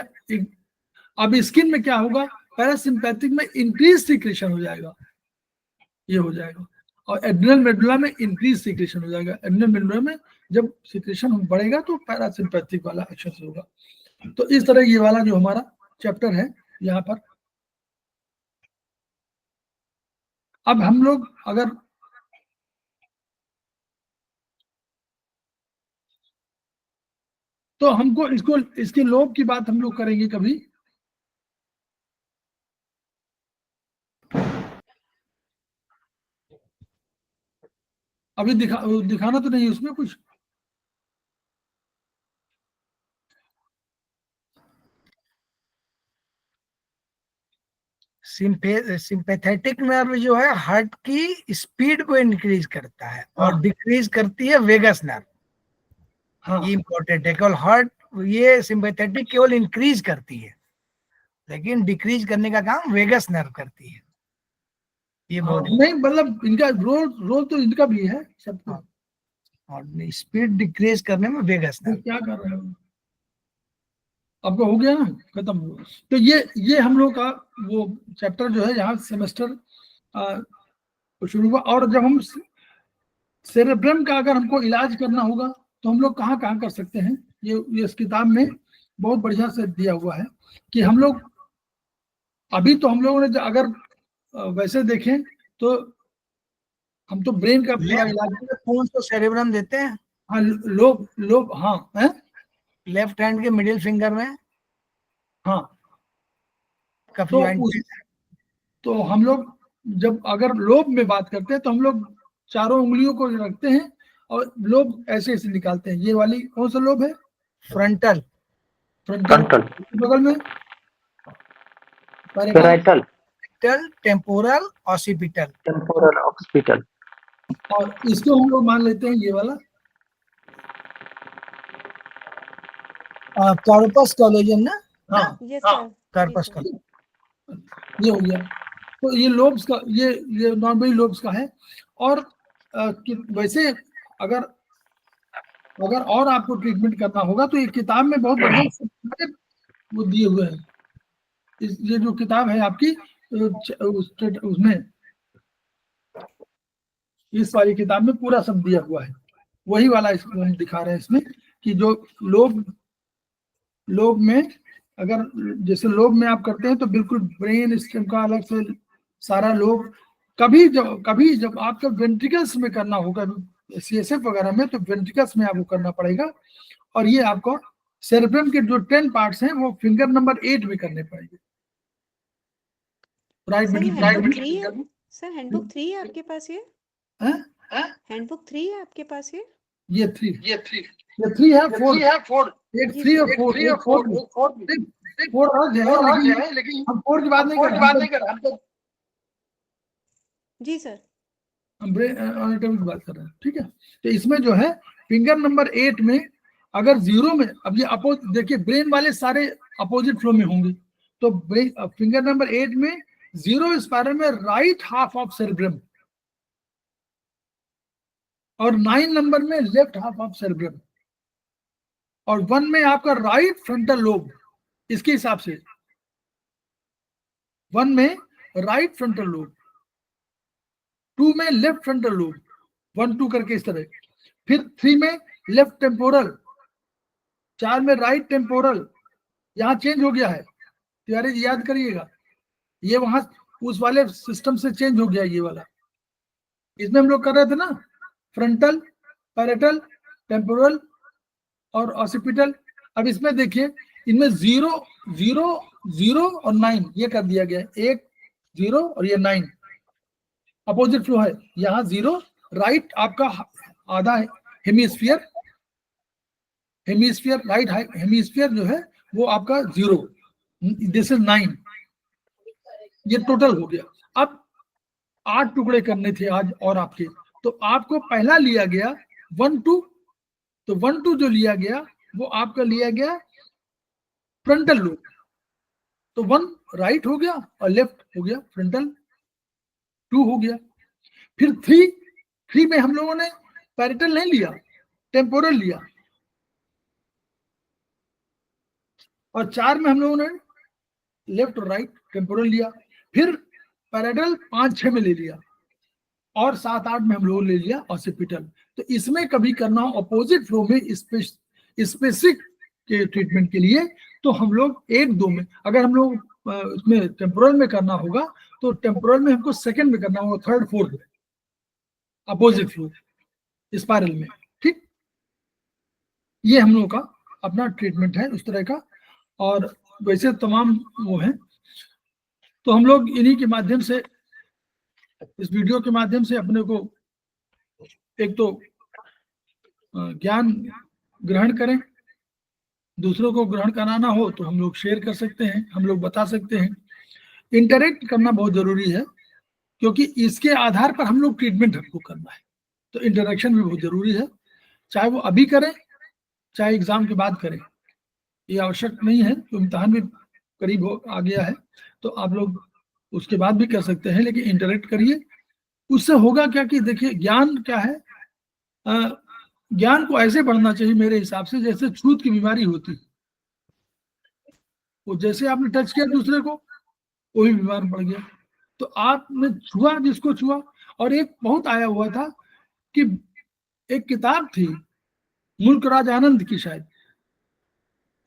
अब स्किन में क्या होगा, पैरासिम्पैथिक में इंक्रीज सिक्रेशन हो जाएगा, ये हो जाएगा। और एड्रिनल मेडुला में इंक्रीज सिक्रेशन हो जाएगा। एड्रिनल मेडुला में जब सिक्रेशन बढ़ेगा तो पैरासिम्पैथिक वाला एक्शन होगा। तो इस तरह ये वाला जो हमारा चैप्टर है यहाँ पर। अब हम लोग अगर तो हमको इसको, इसके लोब की बात हम लोग करेंगे कभी। अभी दिखाना तो नहीं उसमें कुछ, सिंपैथेटिक नर्व जो है हार्ट की स्पीड को इंक्रीज करता है और डिक्रीज करती है वेगस नर्व। हाँ, ये इंपॉर्टेंट है, केवल हार्ट, ये सिंपैथेटिक केवल इंक्रीज करती है, लेकिन डिक्रीज करने का काम वेगस नर्व करती है। ये हाँ, बोर्ड नहीं मतलब इनका रोल तो इनका भी है सबको। हाँ। और स्पीड डिक्रीज करने में वेगस तो था। क्या कर रहे हो, आपका हो गया ना, खत्म हुआ। तो ये हम लोग का वो चैप्टर जो है यहाँ सेमेस्टर शुरू हुआ। और जब हम सेरेब्रम का अगर हमको इलाज करना होगा तो हम लोग कहाँ कहाँ कर सकते हैं, ये इस किताब में बहुत बढ़िया से दिया हुआ है कि हम लोग अभी तो हम लोगों ने अगर वैसे देखें तो हम तो ब्रेन का पूरा इलाज, कौन सा सेरेब्रम देते हैं? हाँ लोब हाँ है, लेफ्ट हैंड के मिडिल फिंगर में हाँ। कफ तो जॉइंट। तो हम लोग जब अगर लोब में बात करते हैं तो हम लोग चारों उंगलियों को रखते हैं और लोब ऐसे ऐसे निकालते हैं। ये वाली कौन सा लोब है? फ्रंटल। फ्रंटल। बगल में parietal, temporal, occipital. Temporal, occipital. और इसको हम लोग मान लेते हैं ये वाला कार्पस कॉलेजन ना? हाँ, yes sir. Corpus sir. Collagen. ये हो गया। तो ये लोब्स का ये नॉर्मली लोब्स का है। और वैसे अगर और आपको ट्रीटमेंट करना होगा तो ये किताब में बहुत बढ़िया वो दिए हुए हैं। ये जो किताब है आपकी उसमें इस वाली किताब में पूरा सब दिया हुआ है। वही वाला इसको हम दिखा रहे हैं इसमें कि जो लोब में अगर जैसे लोब में आप करते हैं तो बिल्कुल ब्रेन स्टेम का अलग से सारा लोब। कभी जब आपका वेंट्रिकल्स में करना होगा CSF वगैरह में तो वेंट्रिकल्स में आपको करना पड़ेगा। और ये आपको सेरेब्रम के जो 10 पार्ट्स हैं वो फिंगर नंबर 8 में करने पड़ेंगे। राइट सर ये मिडिल हैंडबुक फिंगर 3 है? सर हैंडबुक 3 है आपके पास ये? है, हैंडबुक 3 है आपके पास ये? ये 3 है, 4 एक 3 और 4 अलग है, लेकिन हम 4 की बात नहीं कर रहे हैं, जी सर। हम ब्रेन एनाटॉमी की बात कर रहे हैं। ठीक है, तो इसमें जो है फिंगर नंबर 8 में अगर 0 में, अब ये देखिए ब्रेन वाले सारे अपोजिट फ्लो में होंगे। तो फिंगर नंबर 8 में 0 स्पाइरल में राइट हाफ ऑफ सेरेब्रम और 9 नंबर में लेफ्ट हाफ ऑफ सेरेब्रम और 1 में आपका राइट फ्रंटल लोब। इसके हिसाब से 1 में राइट फ्रंटल लोब, 2 में लेफ्ट फ्रंटल लोब, 1 2 करके इस तरह। फिर 3 में लेफ्ट टेम्पोरल, 4 में राइट टेम्पोरल। यहाँ चेंज हो गया है, तिवारी जी याद करिएगा, ये वहां उस वाले सिस्टम से चेंज हो गया ये वाला। इसमें हम लोग कर रहे थे ना फ्रंटल, पैरेटल, टेम्पोरल और ऑसिपिटल। अब इसमें देखिए इनमें 0 0 0 और 9 ये कर दिया गया, 1 0 और ये 9 अपोजिट फ्लो है। यहाँ 0 राइट आपका आधा हेमिस्फीयर राइट हेमिस्फीयर जो है वो आपका 0, दिस इज 9। ये टोटल हो गया। अब 8 टुकड़े करने थे आज और आपके, तो आपको पहला लिया गया 1 2। तो 1 2 जो लिया गया वो आपका लिया गया फ्रंटल लोब। तो 1 राइट हो गया और लेफ्ट हो गया फ्रंटल, 2 हो गया। फिर 3 में हम लोगों ने पैरेटल नहीं लिया, टेम्पोरल लिया। और 4 में हम लोगों ने लेफ्ट और राइट टेम्पोरल लिया। फिर पैरेटल 5 6 में ले लिया और 7 8 में हम लोगों ने ले लिया ऑसिपिटल। तो इसमें कभी करना अपोजिट फ्लो में स्पेसिफिक के ट्रीटमेंट के लिए तो हम लोग 1 2 में, अगर हम लोग इसमें टेम्पोरल में करना होगा तो टेम्पोरल में हमको सेकंड में करना होगा, 3rd 4th में अपोजिट फ्लो स्पाइरल में। ठीक, ये हम लोग का अपना ट्रीटमेंट है उस तरह का। और वैसे तमाम वो है, तो हम लोग इन्हीं के माध्यम से, इस वीडियो के माध्यम से अपने को एक तो ज्ञान ग्रहण करें, दूसरों को ग्रहण कराना हो तो हम लोग शेयर कर सकते हैं, हम लोग बता सकते हैं। इंटरेक्ट करना बहुत जरूरी है क्योंकि इसके आधार पर हम लोग ट्रीटमेंट हमको करना है। तो इंटरेक्शन भी बहुत जरूरी है, चाहे वो अभी करें चाहे एग्जाम के बाद करें, ये आवश्यक नहीं है। तो इम्तिहान भी करीब आ गया है तो आप लोग उसके बाद भी कर सकते हैं, लेकिन इंटरेक्ट करिए। उससे होगा क्या कि देखिए ज्ञान क्या है, ज्ञान को ऐसे बढ़ना चाहिए मेरे हिसाब से जैसे छूत की बीमारी होती है। वो जैसे आपने टच किया दूसरे को, वही बीमार पड़ गया। तो आपने छुआ जिसको छुआ। और एक बहुत आया हुआ था कि एक किताब थी मुल्क राज आनंद की, शायद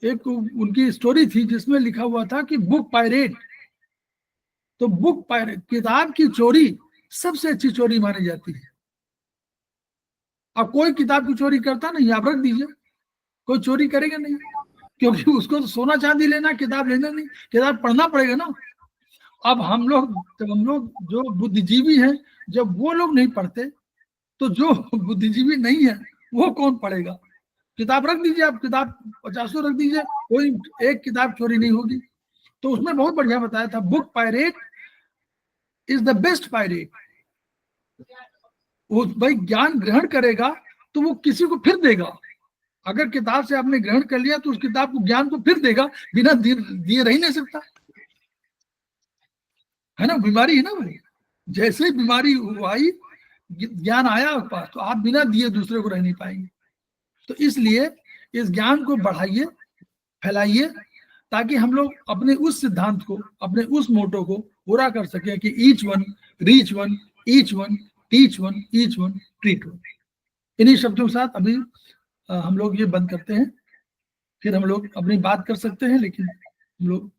एक उनकी स्टोरी थी जिसमें लिखा हुआ था कि बुक पायरेट। तो बुक पायरेट, किताब की चोरी सबसे अच्छी चोरी मानी जाती है। अब कोई किताब की चोरी करता नहीं, आप रख दीजिए, कोई चोरी करेगा नहीं, क्योंकि उसको तो सोना चांदी लेना, किताब लेना नहीं, किताब पढ़ना पड़ेगा ना। अब हम लोग जो बुद्धिजीवी हैं, जब वो लोग नहीं पढ़ते तो जो बुद्धिजीवी नहीं है वो कौन पढ़ेगा। किताब रख दीजिए, आप किताब 50 रख दीजिए, कोई एक किताब चोरी नहीं होगी। तो उसमें बहुत बढ़िया बताया था, book pirate is the best pirate. वो भाई ज्ञान ग्रहण करेगा तो वो किसी को फिर देगा। अगर किताब से आपने ग्रहण कर लिया तो उस किताब को, ज्ञान को फिर देगा, बिना दिए रह नहीं सकता है ना। बीमारी है ना वो, जैसे ही बीमारी आई, ज्ञान आया आपके पास, तो आप बिना दिए दूसरे को रह नहीं पाएंगे। तो इसलिए इस ज्ञान को बढ़ाइए, फैलाइए, ताकि हम लोग अपने उस सिद्धांत को, अपने उस मोटो को पूरा कर सकें कि each one reach one, each one teach one, each one treat one. इन्हीं शब्दों के साथ अभी हम लोग ये बंद करते हैं, फिर हम लोग अपनी बात कर सकते हैं, लेकिन हम लोग